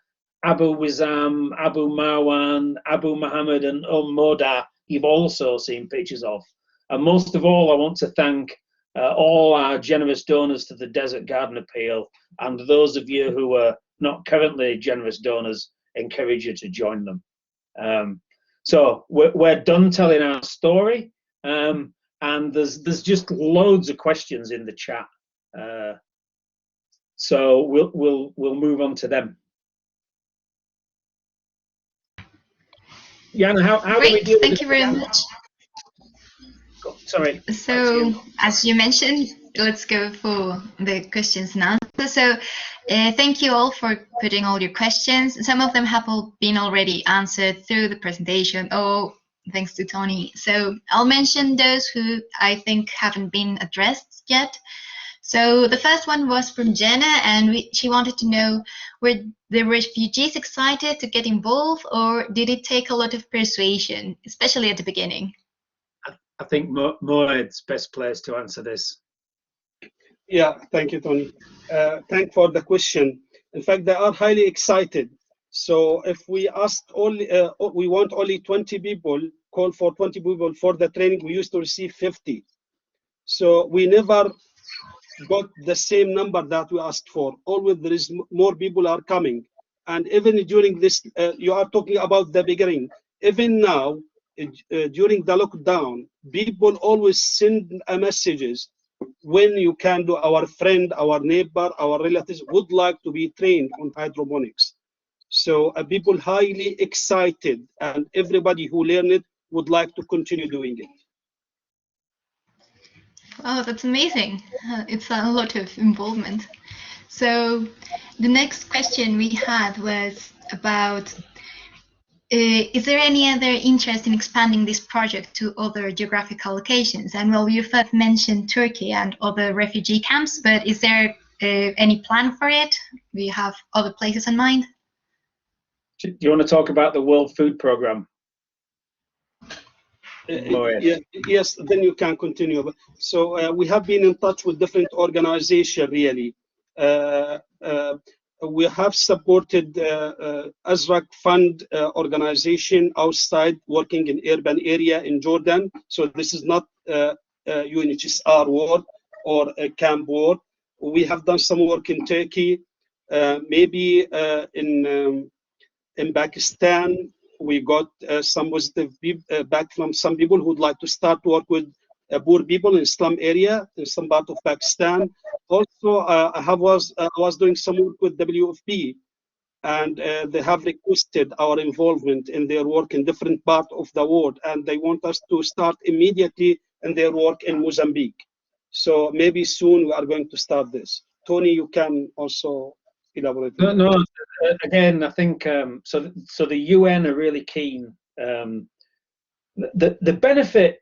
[SPEAKER 2] Abu Wizam, Abu Marwan, Abu Muhammad and Moaed, you've also seen pictures of. And most of all, I want to thank all our generous donors to the Desert Garden Appeal, and those of you who are not currently generous donors, encourage you to join them. So we're done telling our story, and there's just loads of questions in the chat. So we'll move on to them. Jana, how do we deal with
[SPEAKER 6] Thank you very much.
[SPEAKER 2] Sorry.
[SPEAKER 6] So, as you mentioned, let's go for the questions now. So, thank you all for putting all your questions. Some of them have been already answered through the presentation, or thanks to Tony. So, I'll mention those who I think haven't been addressed yet. So, the first one was from Jenna, and she wanted to know, were the refugees excited to get involved, or did it take a lot of persuasion, especially at the beginning?
[SPEAKER 2] I think Moaed's best place to answer this.
[SPEAKER 5] Yeah, thank you, Tony. Thank for the question. In fact, they are highly excited. So if we asked only, we want only 20 people, call for 20 people for the training, we used to receive 50. So we never got the same number that we asked for. Always there is more people are coming. And even during this, you are talking about the beginning. Even now, during the lockdown, people always send messages when you can do. Our friend, our neighbor, our relatives would like to be trained on hydroponics. So people highly excited, and everybody who learned it would like to continue doing it.
[SPEAKER 6] Oh, that's amazing. It's a lot of involvement. So the next question we had was about, is there any other interest in expanding this project to other geographical locations? And well, you first mentioned Turkey and other refugee camps, but is there any plan for it? Do you have other places in mind?
[SPEAKER 2] Do you want to talk about the World Food Programme?
[SPEAKER 5] Yes, then you can continue. So we have been in touch with different organizations, really. We have supported Azraq Fund organization outside, working in urban area in Jordan. So this is not UNHCR work or camp work. We have done some work in Turkey, maybe in Pakistan. We got some positive back from some people who would like to start to work with poor people in slum area in some part of Pakistan. Also, I was doing some work with WFP, and they have requested our involvement in their work in different parts of the world, and they want us to start immediately in their work in Mozambique. So maybe soon we are going to start this. Tony, you can also elaborate.
[SPEAKER 2] No. Again, I think so the UN are really keen. The benefit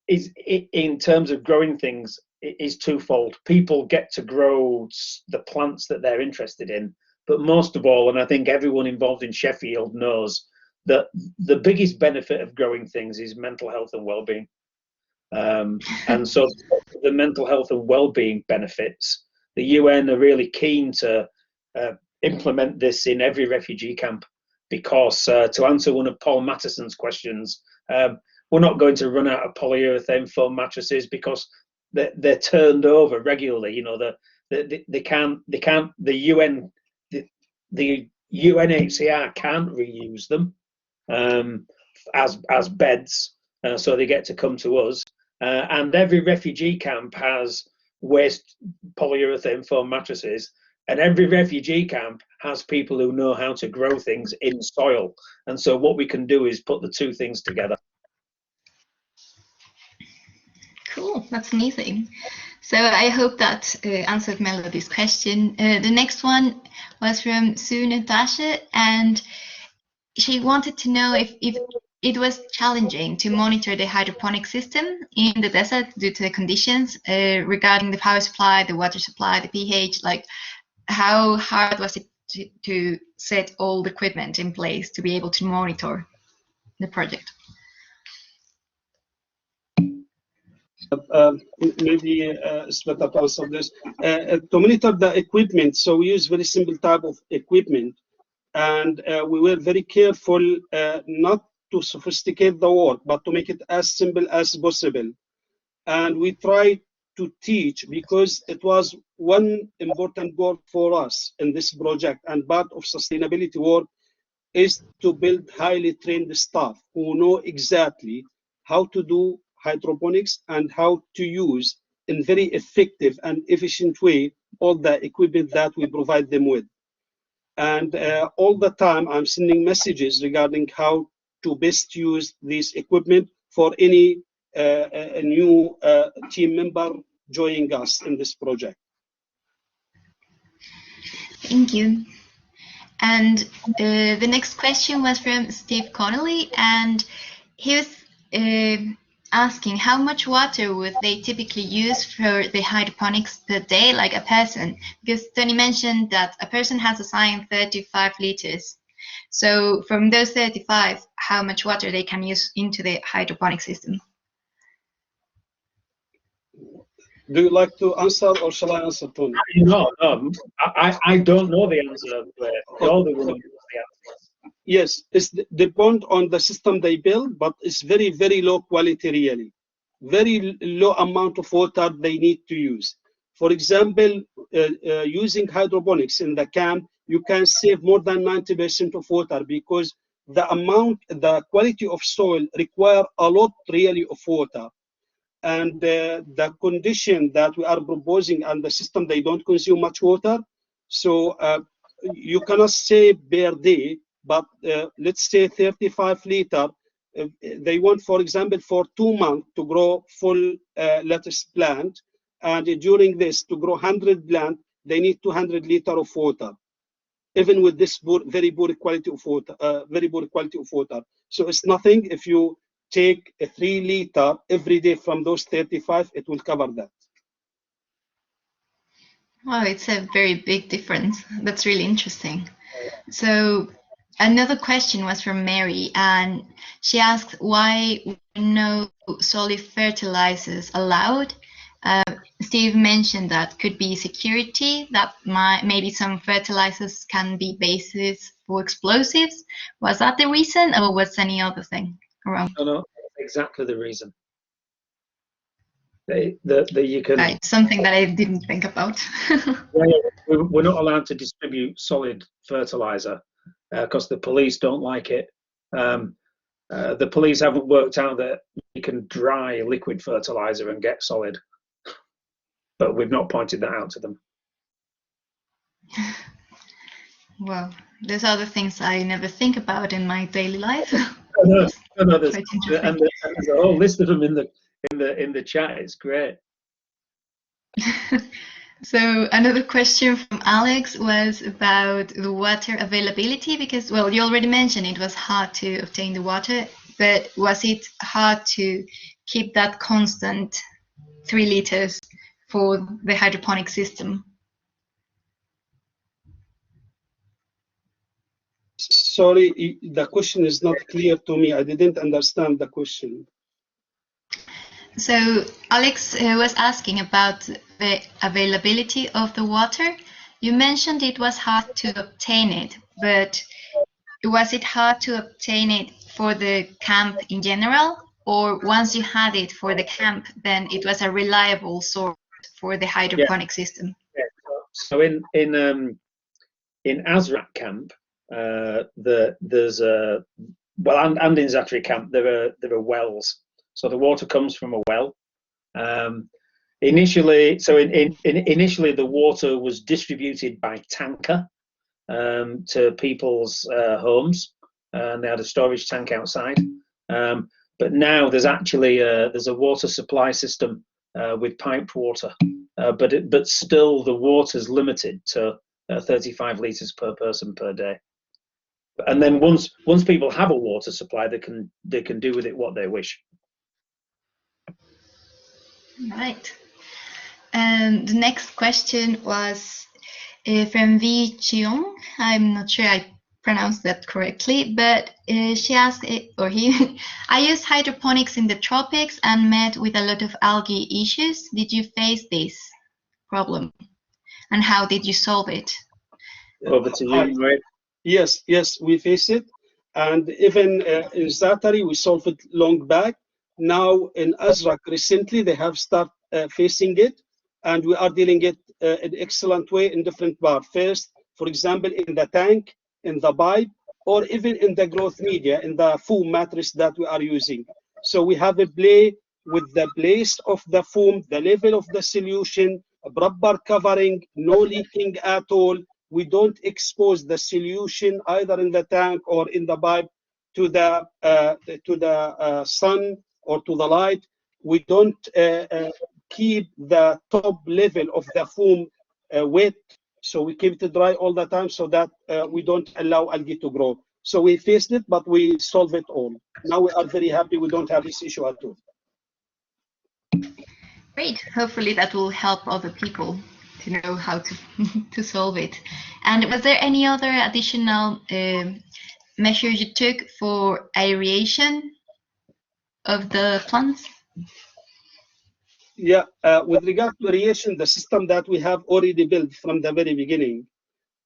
[SPEAKER 2] is, in terms of growing things, is twofold. People get to grow the plants that they're interested in, but most of all, and I think everyone involved in Sheffield knows, that the biggest benefit of growing things is mental health and well-being. And so the mental health and well-being benefits, the UN are really keen to implement this in every refugee camp, because to answer one of Paul Matteson's questions, we're not going to run out of polyurethane foam mattresses because they're turned over regularly. You know, the UNHCR can't reuse them as beds, so they get to come to us. And every refugee camp has waste polyurethane foam mattresses, and every refugee camp has people who know how to grow things in soil. And so what we can do is put the two things together.
[SPEAKER 6] Cool, that's amazing. So I hope that answered Melody's question. The next one was from Sune Tashe, and she wanted to know if it was challenging to monitor the hydroponic system in the desert due to the conditions regarding the power supply, the water supply, the pH. Like, how hard was it to set all the equipment in place to be able to monitor the project?
[SPEAKER 5] Maybe Sveta to answer this. To monitor the equipment, so we use very simple type of equipment, and we were very careful not to sophisticate the work, but to make it as simple as possible. And we tried to teach, because it was one important goal for us in this project, and part of sustainability work is to build highly trained staff who know exactly how to do hydroponics and how to use in very effective and efficient way all the equipment that we provide them with. And all the time I'm sending messages regarding how to best use this equipment for any a new team member joining us in this project.
[SPEAKER 6] Thank you. And the next question was from Steve Connolly, and he was asking how much water would they typically use for the hydroponics per day, like a person? Because Tony mentioned that a person has assigned 35 liters. So from those 35, how much water they can use into the hydroponic system?
[SPEAKER 5] Do you like to answer, or shall I answer, Tony?
[SPEAKER 2] No, I don't know the answer. You're the one who knows the answer.
[SPEAKER 5] Yes, it's depend on the system they build, but it's very, very low quality, really. Very low amount of water they need to use. For example, using hydroponics in the camp, you can save more than 90% of water, because the quality of soil require a lot really of water. And the condition that we are proposing and the system, they don't consume much water. So you cannot say per day, but let's say 35 liter. They want, for example, for 2 months to grow full lettuce plant. And during this, to grow 100 plant, they need 200 liter of water. Even with this very poor quality of water, So it's nothing. If you take a 3 liter every day from those 35, it will cover that.
[SPEAKER 6] Wow, it's a very big difference. That's really interesting. So another question was from Mary, and she asked why no solid fertilizers allowed. Steve mentioned that could be security, that maybe some fertilizers can be bases for explosives. Was that the reason, or was any other thing around?
[SPEAKER 2] No, exactly the reason. You can.
[SPEAKER 6] Right, something that I didn't think about.
[SPEAKER 2] We're not allowed to distribute solid fertilizer because the police don't like it. The police haven't worked out that you can dry liquid fertilizer and get solid, but we've not pointed that out to them.
[SPEAKER 6] Well, there's other things I never think about in my daily life.
[SPEAKER 2] No, there's a whole list of them in the chat. It's great.
[SPEAKER 6] So another question from Alex was about the water availability, because, well, you already mentioned it was hard to obtain the water, but was it hard to keep that constant 3 liters for the hydroponic system?
[SPEAKER 5] Sorry, the question is not clear to me. I didn't understand the question.
[SPEAKER 6] So Alex was asking about the availability of the water. You mentioned it was hard to obtain it, but was it hard to obtain it for the camp in general, or once you had it for the camp, then it was a reliable source for the hydroponic system?
[SPEAKER 2] Yeah. So in Azrak camp, there's a and in Zaatari camp there are wells. So the water comes from a well. Initially the water was distributed by tanker to people's homes, and they had a storage tank outside. But now there's actually there's a water supply system with piped water, but still the water's limited to 35 liters per person per day. And then once people have a water supply, they can do with it what they wish.
[SPEAKER 6] Right. And the next question was from V. Cheong. I'm not sure I pronounced that correctly, but she asked, or he, I used hydroponics in the tropics and met with a lot of algae issues. Did you face this problem? And how did you solve it?
[SPEAKER 2] Over to you, Moaed.
[SPEAKER 5] Yes, we face it. And even in Zaatari, we solved it long back. Now in Azrak, recently, they have started facing it, and we are dealing it in excellent way in different parts. First, for example, in the tank, in the pipe, or even in the growth media, in the foam mattress that we are using. So we have a play with the place of the foam, the level of the solution, a proper covering, no leaking at all. We don't expose the solution either in the tank or in the pipe to the sun or to the light. We don't keep the top level of the foam wet, so we keep it dry all the time so that we don't allow algae to grow. So we faced it, but we solved it all. Now we are very happy. We don't have this issue at all.
[SPEAKER 6] Great. Hopefully that will help other people to know how to solve it. And was there any other additional measures you took for aeration of the plants?
[SPEAKER 5] Yeah, with regard to aeration, the system that we have already built from the very beginning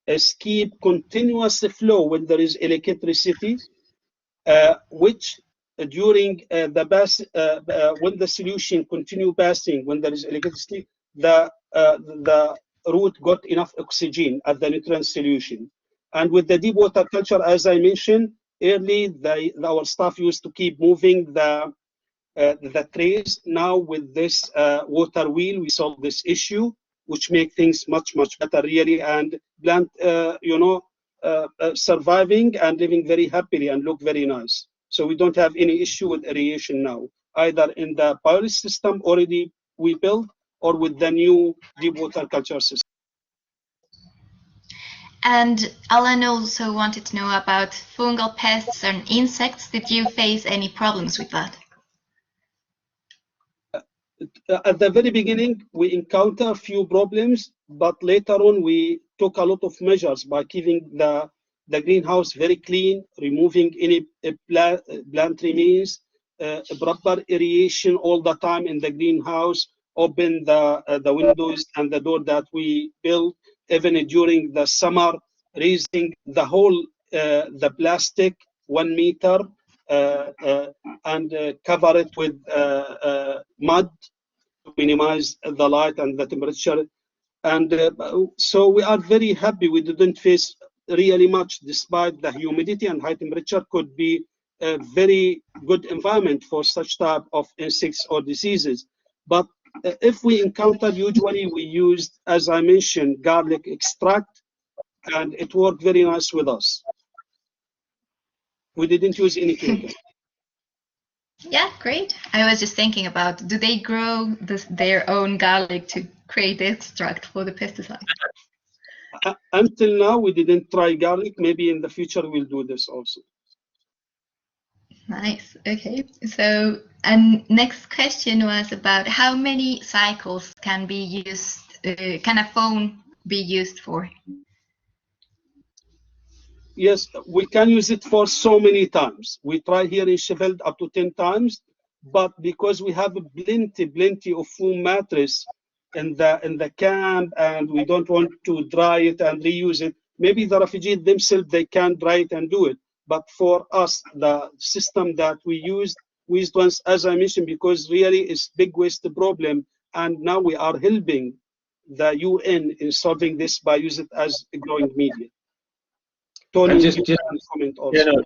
[SPEAKER 5] is keep continuous flow when there is electricity, which during the pass, when the solution continue passing, when there is electricity, the root got enough oxygen at the nutrient solution. And with the deep water culture, as I mentioned, early, our staff used to keep moving the trays. Now with this water wheel, we solve this issue, which make things much better really, and plant surviving and living very happily and look very nice. So we don't have any issue with aeration now, either in the pyrolysis system already we built or with the new deep water culture system.
[SPEAKER 6] And Alan also wanted to know about fungal pests and insects. Did you face any problems with that?
[SPEAKER 5] At the very beginning, we encountered a few problems, but later on, we took a lot of measures by keeping the greenhouse very clean, removing any plant remains, proper aeration all the time in the greenhouse, open the windows and the door that we built, even during the summer, raising the whole the plastic 1 meter and cover it with mud to minimize the light and the temperature. And so we are very happy we didn't face really much, despite the humidity and high temperature could be a very good environment for such type of insects or diseases. But if we encountered, usually we used, as I mentioned, garlic extract, and it worked very nice with us. We didn't use anything.
[SPEAKER 6] Yeah, great. I was just thinking about, do they grow their own garlic to create extract for the pesticide?
[SPEAKER 5] Until now, we didn't try garlic. Maybe in the future we'll do this also.
[SPEAKER 6] Nice. Okay. So, and next question was about how many cycles can be used? Can a foam be used for?
[SPEAKER 5] Yes, we can use it for so many times. We try here in Sheffield up to 10 times, but because we have plenty of foam mattress in the camp, and we don't want to dry it and reuse it, maybe the refugees themselves, they can dry it and do it. But for us, the system that we used once, as I mentioned, because really it's big waste problem, and now we are helping the UN in solving this by using it as a growing media. Tony,
[SPEAKER 2] just
[SPEAKER 5] comment also.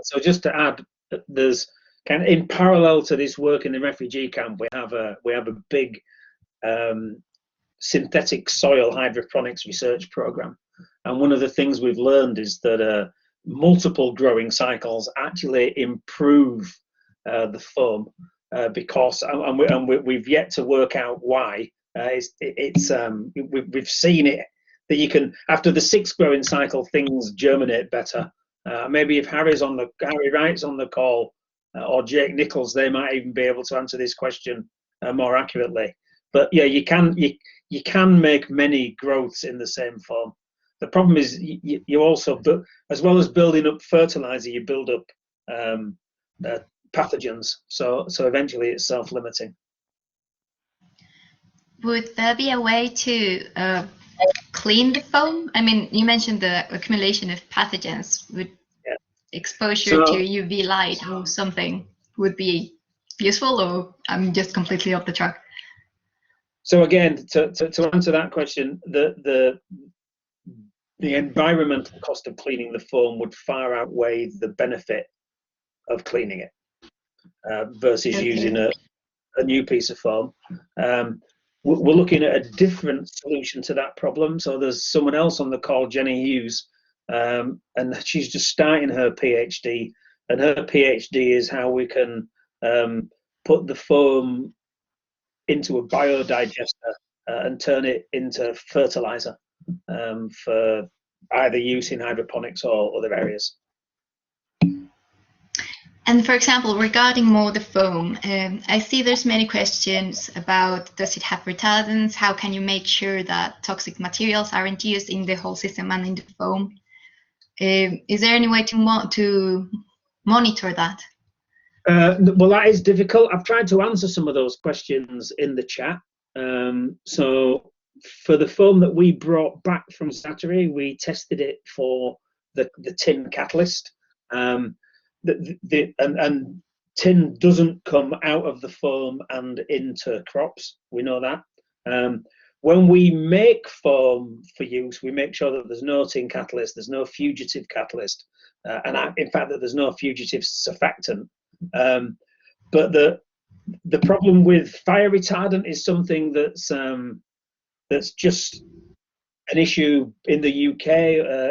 [SPEAKER 2] So just to add, there's kind of in parallel to this work in the refugee camp, we have a big synthetic soil hydroponics research program, and one of the things we've learned is that multiple growing cycles actually improve the foam because, and we've yet to work out why. We've seen it. That you can, after the 6th growing cycle, things germinate better. Maybe if Harry Wright's on the call, or Jake Nichols, they might even be able to answer this question more accurately. But yeah, you can make many growths in the same form. The problem is you also, as well as building up fertilizer, you build up pathogens. So eventually it's self-limiting.
[SPEAKER 6] Would there be a way to clean the foam? I mean, you mentioned the accumulation of pathogens. Would exposure to UV light or something would be useful, or I'm just completely off the track?
[SPEAKER 2] So again, to answer that question, the environmental cost of cleaning the foam would far outweigh the benefit of cleaning it versus using a new piece of foam. We're looking at a different solution to that problem. So there's someone else on the call, Jenny Hughes, and she's just starting her PhD. And her PhD is how we can put the foam into a biodigester and turn it into fertilizer for either use in hydroponics or other areas.
[SPEAKER 6] And for example, regarding more the foam, I see there's many questions about, does it have retardants? How can you make sure that toxic materials aren't used in the whole system and in the foam? Is there any way to monitor that?
[SPEAKER 2] Well, that is difficult. I've tried to answer some of those questions in the chat. So for the foam that we brought back from Zaatari, we tested it for the tin catalyst. And tin doesn't come out of the foam and into crops. We know that. when we make foam for use, we make sure that there's no tin catalyst, there's no fugitive catalyst, and in fact that there's no fugitive surfactant. But the problem with fire retardant is something that's just an issue in the UK.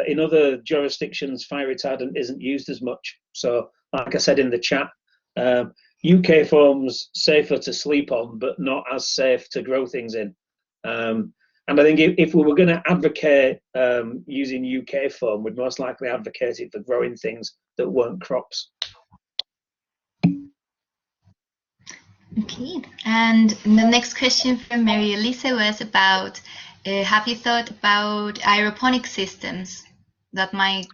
[SPEAKER 2] In other jurisdictions, fire retardant isn't used as much. So, like I said in the chat, UK foam's safer to sleep on, but not as safe to grow things in. And I think if we were going to advocate using UK foam, we'd most likely advocate it for growing things that weren't crops.
[SPEAKER 6] Okay, and the next question from Mary Elisa was about, have you thought about aeroponic systems that might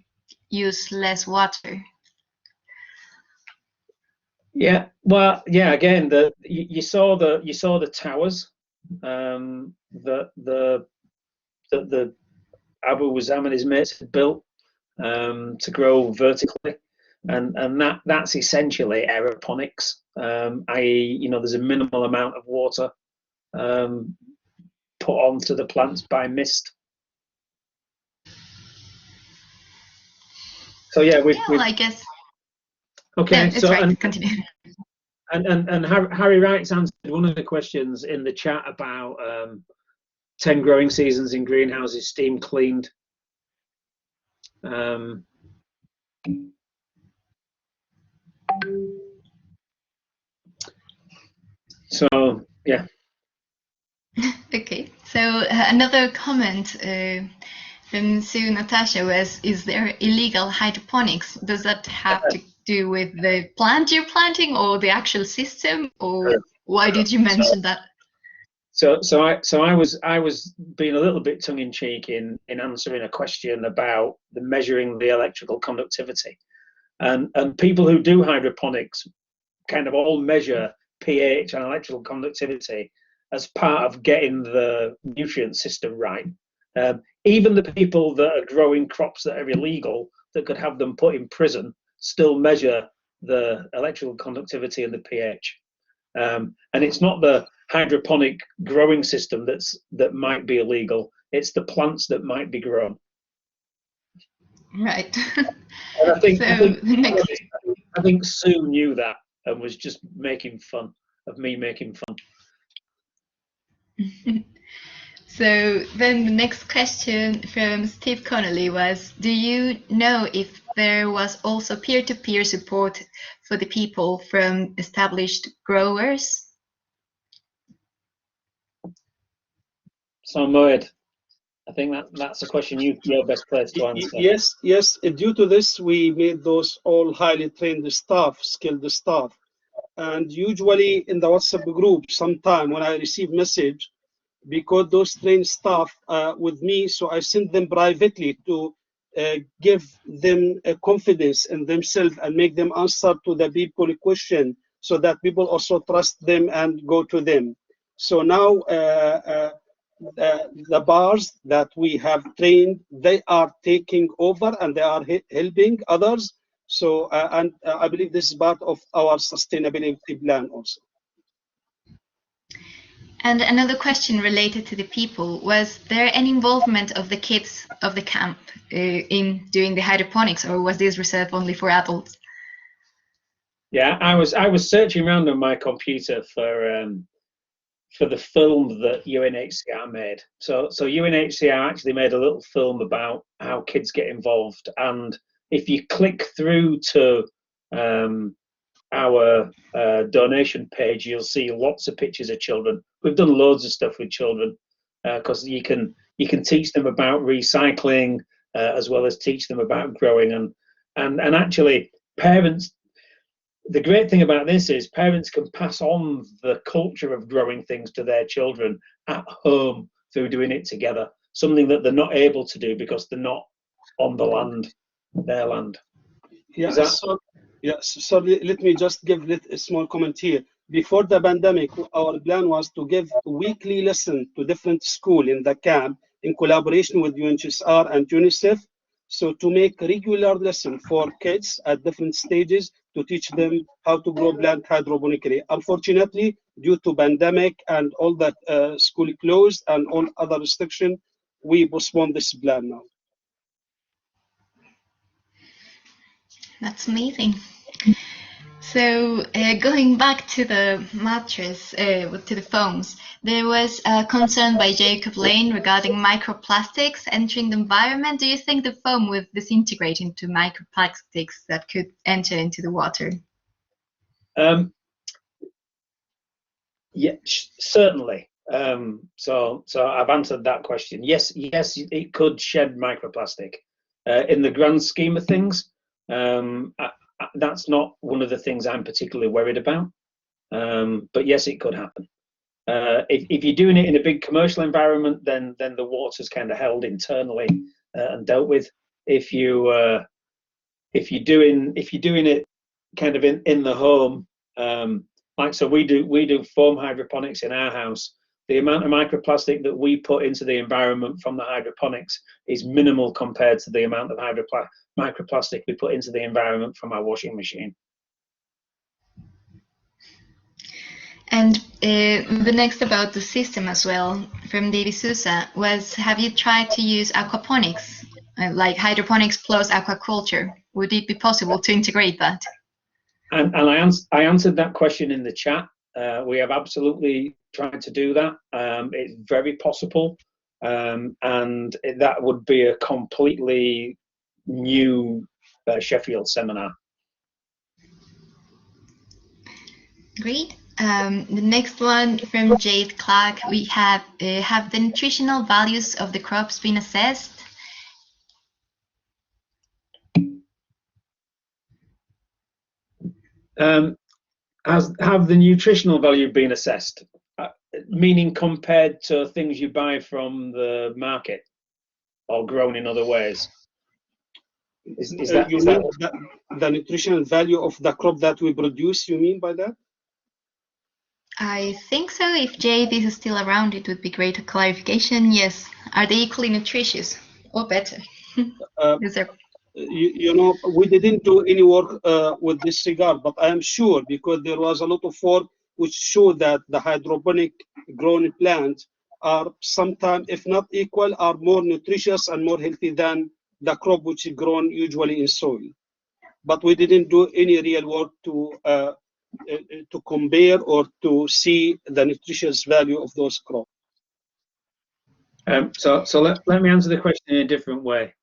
[SPEAKER 6] use less water?
[SPEAKER 2] Yeah, well, yeah. Again, you saw the towers that the Abu Wazam and his mates had built to grow vertically, and that's essentially aeroponics. I.e., there's a minimal amount of water put onto the plants by mist. So yeah,
[SPEAKER 6] I guess.
[SPEAKER 2] Okay,
[SPEAKER 6] no, so right. Continue.
[SPEAKER 2] And Harry Wright's answered one of the questions in the chat about 10 growing seasons in greenhouses, steam cleaned. So yeah.
[SPEAKER 6] Okay, so another comment from Sue Natasha was, is there illegal hydroponics? Does that have to do with the plant you're planting or the actual system, or why did you mention that?
[SPEAKER 2] So I was being a little bit tongue in cheek in answering a question about the measuring the electrical conductivity, and people who do hydroponics kind of all measure pH and electrical conductivity as part of getting the nutrient system right. Even the people that are growing crops that are illegal, that could have them put in prison, still measure the electrical conductivity and the pH. And it's not the hydroponic growing system that might be illegal, it's the plants that might be grown.
[SPEAKER 6] Right.
[SPEAKER 2] And I think Sue knew that and was just making fun of me making fun.
[SPEAKER 6] So then the next question from Steve Connolly was, do you know if there was also peer-to-peer support for the people from established growers?
[SPEAKER 2] So Moaed, I think that's a question you're best placed to answer.
[SPEAKER 5] Yes. Due to this, we made those all highly trained staff, skilled staff. And usually in the WhatsApp group, sometime when I receive message, because those trained staff with me, so I send them privately to give them a confidence in themselves and make them answer to the people question, so that people also trust them and go to them. So now the bars that we have trained, they are taking over and they are helping others. So and I believe this is part of our sustainability plan also.
[SPEAKER 6] And another question related to the people, was there any involvement of the kids of the camp in doing the hydroponics, or was this reserved only for adults?
[SPEAKER 2] Yeah, I was searching around on my computer for the film that UNHCR made. So UNHCR actually made a little film about how kids get involved, and if you click through to our donation page, you'll see lots of pictures of children. We've done loads of stuff with children because you can teach them about recycling as well as teach them about growing, and actually parents. The great thing about this is parents can pass on the culture of growing things to their children at home through doing it together, something that they're not able to do because they're not on the land, their land.
[SPEAKER 5] Yeah, so let me just give a small comment here. Before the pandemic, our plan was to give weekly lessons to different schools in the camp in collaboration with UNHCR and UNICEF. So to make regular lesson for kids at different stages, to teach them how to grow plant hydroponically. Unfortunately, due to pandemic and all that school closed and all other restriction, we postponed this plan now.
[SPEAKER 6] That's amazing. So going back to the mattress, to the foams, there was a concern by Jacob Lane regarding microplastics entering the environment. Do you think the foam will disintegrate into microplastics that could enter into the water?
[SPEAKER 2] Yeah, certainly. So I've answered that question. Yes, it could shed microplastic. In the grand scheme of things, that's not one of the things I'm particularly worried about. But yes, it could happen. If you're doing it in a big commercial environment, then the water's kind of held internally and dealt with. If you're doing it kind of in the home, like so we do foam hydroponics in our house. The amount of microplastic that we put into the environment from the hydroponics is minimal compared to the amount of microplastic we put into the environment from our washing machine.
[SPEAKER 6] And the next about the system as well, from David Sousa, was have you tried to use aquaponics, like hydroponics plus aquaculture? Would it be possible to integrate that? And
[SPEAKER 2] I answered that question in the chat. We have absolutely tried to do that. It's very possible, and that would be a completely new Sheffield seminar.
[SPEAKER 6] Great. The next one from Jade Clark, we have the nutritional values of the crops been assessed?
[SPEAKER 2] Have the nutritional value been assessed? Meaning compared to things you buy from the market or grown in other ways? Is that
[SPEAKER 5] the nutritional value of the crop that we produce, you mean by that?
[SPEAKER 6] I think so. If Jade is still around, it would be great a clarification. Yes. Are they equally nutritious or better? Is there...
[SPEAKER 5] You know, we didn't do any work with this regard, but I am sure because there was a lot of work which showed that the hydroponic grown plants are sometimes, if not equal, are more nutritious and more healthy than the crop which is grown usually in soil. But we didn't do any real work to compare or to see the nutritious value of those crops.
[SPEAKER 2] So let me answer the question in a different way.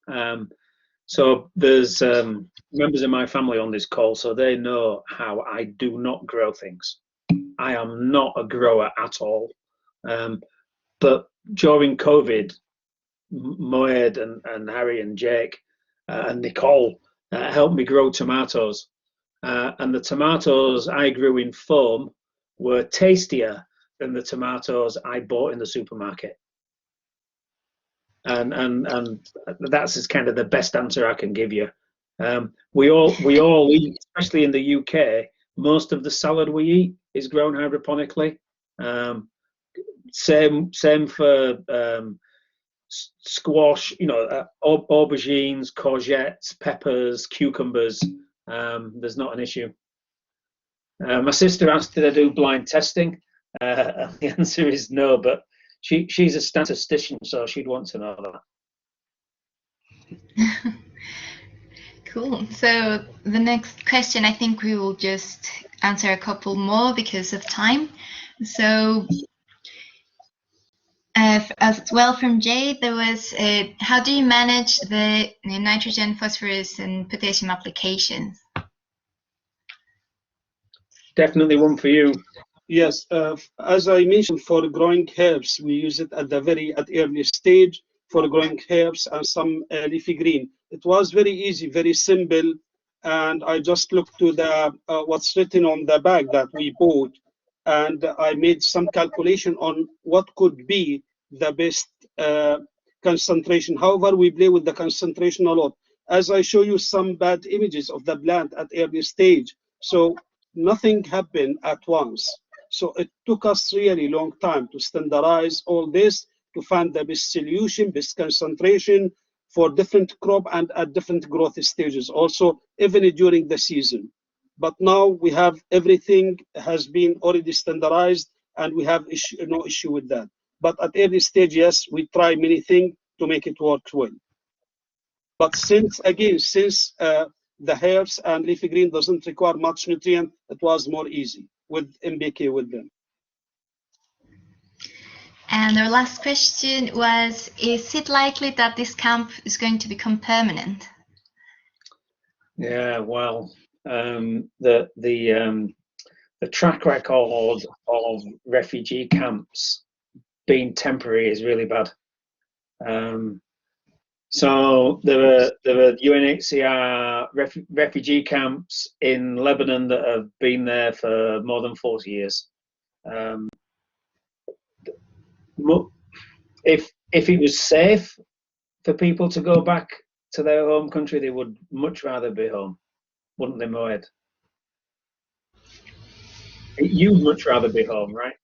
[SPEAKER 2] So there's members of my family on this call, so they know how I do not grow things. I am not a grower at all. But during COVID, Moaed and Harry and Jake and Nicole helped me grow tomatoes. And the tomatoes I grew in foam were tastier than the tomatoes I bought in the supermarket. And that's kind of the best answer I can give you. We all eat, especially in the UK, most of the salad we eat is grown hydroponically. Same for squash, you know, aubergines, courgettes, peppers, cucumbers. There's not an issue. My sister asked, did I do blind testing? The answer is no, but she's a statistician, so she'd want to know that.
[SPEAKER 6] Cool. So the next question, I think we will just answer a couple more because of time. So as well from Jay, there was how do you manage the nitrogen, phosphorus, and potassium applications?
[SPEAKER 2] Definitely one for you.
[SPEAKER 5] Yes, as I mentioned, for growing herbs, we use it at early stage for growing herbs and some leafy green. It was very easy, very simple, and I just looked to the what's written on the bag that we bought, and I made some calculation on what could be the best concentration. However, we play with the concentration a lot. As I show you some bad images of the plant at early stage, so nothing happened at once. So it took us really long time to standardize all this, to find the best solution, best concentration for different crop and at different growth stages, also even during the season. But now we have everything has been already standardized, and we have no issue with that. But at early stage, yes, we try many things to make it work well. But since the herbs and leafy green doesn't require much nutrient, it was more easy with MBK with them.
[SPEAKER 6] And our last question was, is it likely that this camp is going to become permanent?
[SPEAKER 2] Yeah, well, the track record of refugee camps being temporary is really bad. So there were UNHCR refugee camps in Lebanon that have been there for more than 40 years. If it was safe for people to go back to their home country, they would much rather be home, wouldn't they, Moaed? You'd much rather be home, right?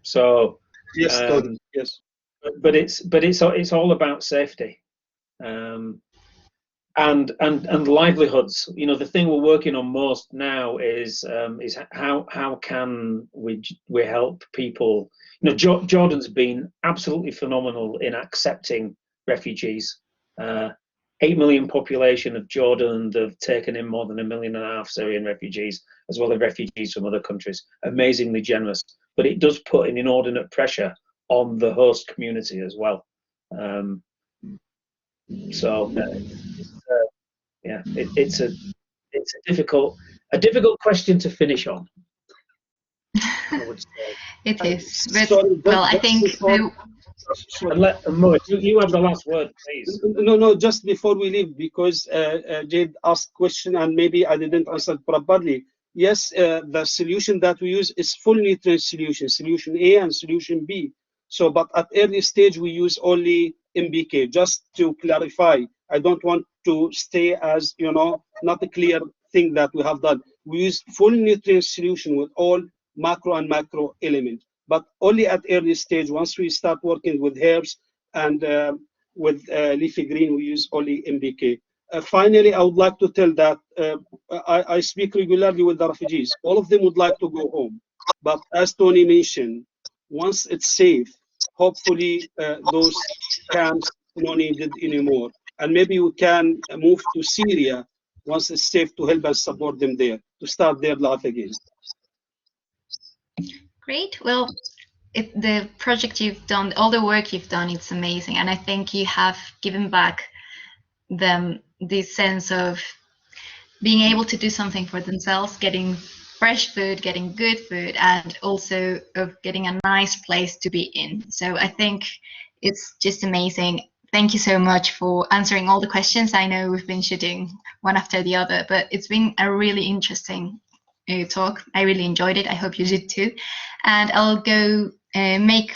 [SPEAKER 2] So
[SPEAKER 5] yes, yes.
[SPEAKER 2] But it's all about safety, and livelihoods. You know, the thing we're working on most now is how can we help people. You know, Jordan's been absolutely phenomenal in accepting refugees. 8 million population of Jordan, they've taken in more than 1.5 million Syrian refugees, as well as refugees from other countries. Amazingly generous, but it does put an inordinate pressure on the host community as well. Yeah, it's a difficult question to finish on, I would say.
[SPEAKER 6] It is, but I think.
[SPEAKER 2] Moaed, you have the last word, please.
[SPEAKER 5] No, just before we leave, because Jade asked question and maybe I didn't answer properly. Yes, the solution that we use is full nutrient solution A and solution B. So, but at early stage we use only MBK. Just to clarify, I don't want to stay as, you know, not a clear thing that we have done. We use full nutrient solution with all macro and macro elements, but only at early stage. Once we start working with herbs and with leafy green, we use only MBK. Finally, I would like to tell that I speak regularly with the refugees. All of them would like to go home, but as Tony mentioned, once it's safe, hopefully those camps not needed anymore, and maybe we can move to Syria once it's safe to help and support them there to start their life again.
[SPEAKER 6] Great. Well, the project you've done, all the work you've done, it's amazing, and I think you have given back them this sense of being able to do something for themselves, getting fresh food, getting good food, and also of getting a nice place to be in. So I think it's just amazing. Thank you so much for answering all the questions. I know we've been shooting one after the other, but it's been a really interesting talk. I really enjoyed it. I hope you did too. And I'll go make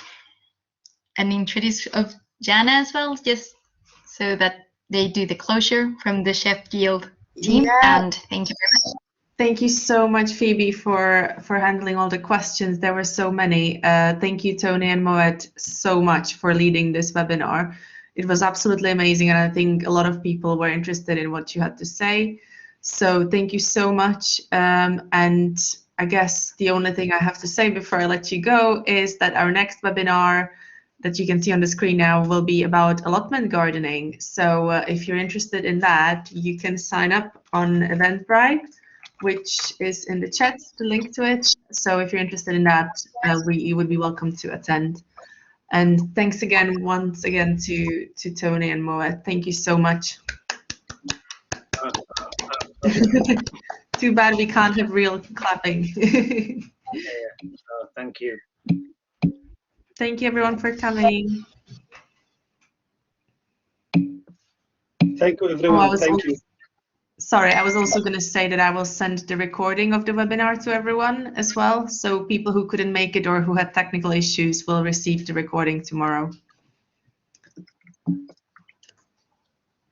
[SPEAKER 6] an introduction of Jana as well, just so that they do the closure from the Sheffield team. Yeah. And thank you very much.
[SPEAKER 1] Thank you so much, Phoebe, for handling all the questions. There were so many. Thank you, Tony and Moaed, so much for leading this webinar. It was absolutely amazing, and I think a lot of people were interested in what you had to say. So thank you so much. And I guess the only thing I have to say before I let you go is that our next webinar that you can see on the screen now will be about allotment gardening. So if you're interested in that, you can sign up on Eventbrite, which is in the chat, the link to it. So if you're interested in that, you would be welcome to attend. And thanks again, once again, to Tony and Moaed. Thank you so much. Too bad we can't have real clapping.
[SPEAKER 2] Thank you.
[SPEAKER 1] Thank you, everyone, for coming.
[SPEAKER 5] Thank you, everyone. Thank you.
[SPEAKER 1] Sorry, I was also going to say that I will send the recording of the webinar to everyone as well. So people who couldn't make it or who had technical issues will receive the recording tomorrow.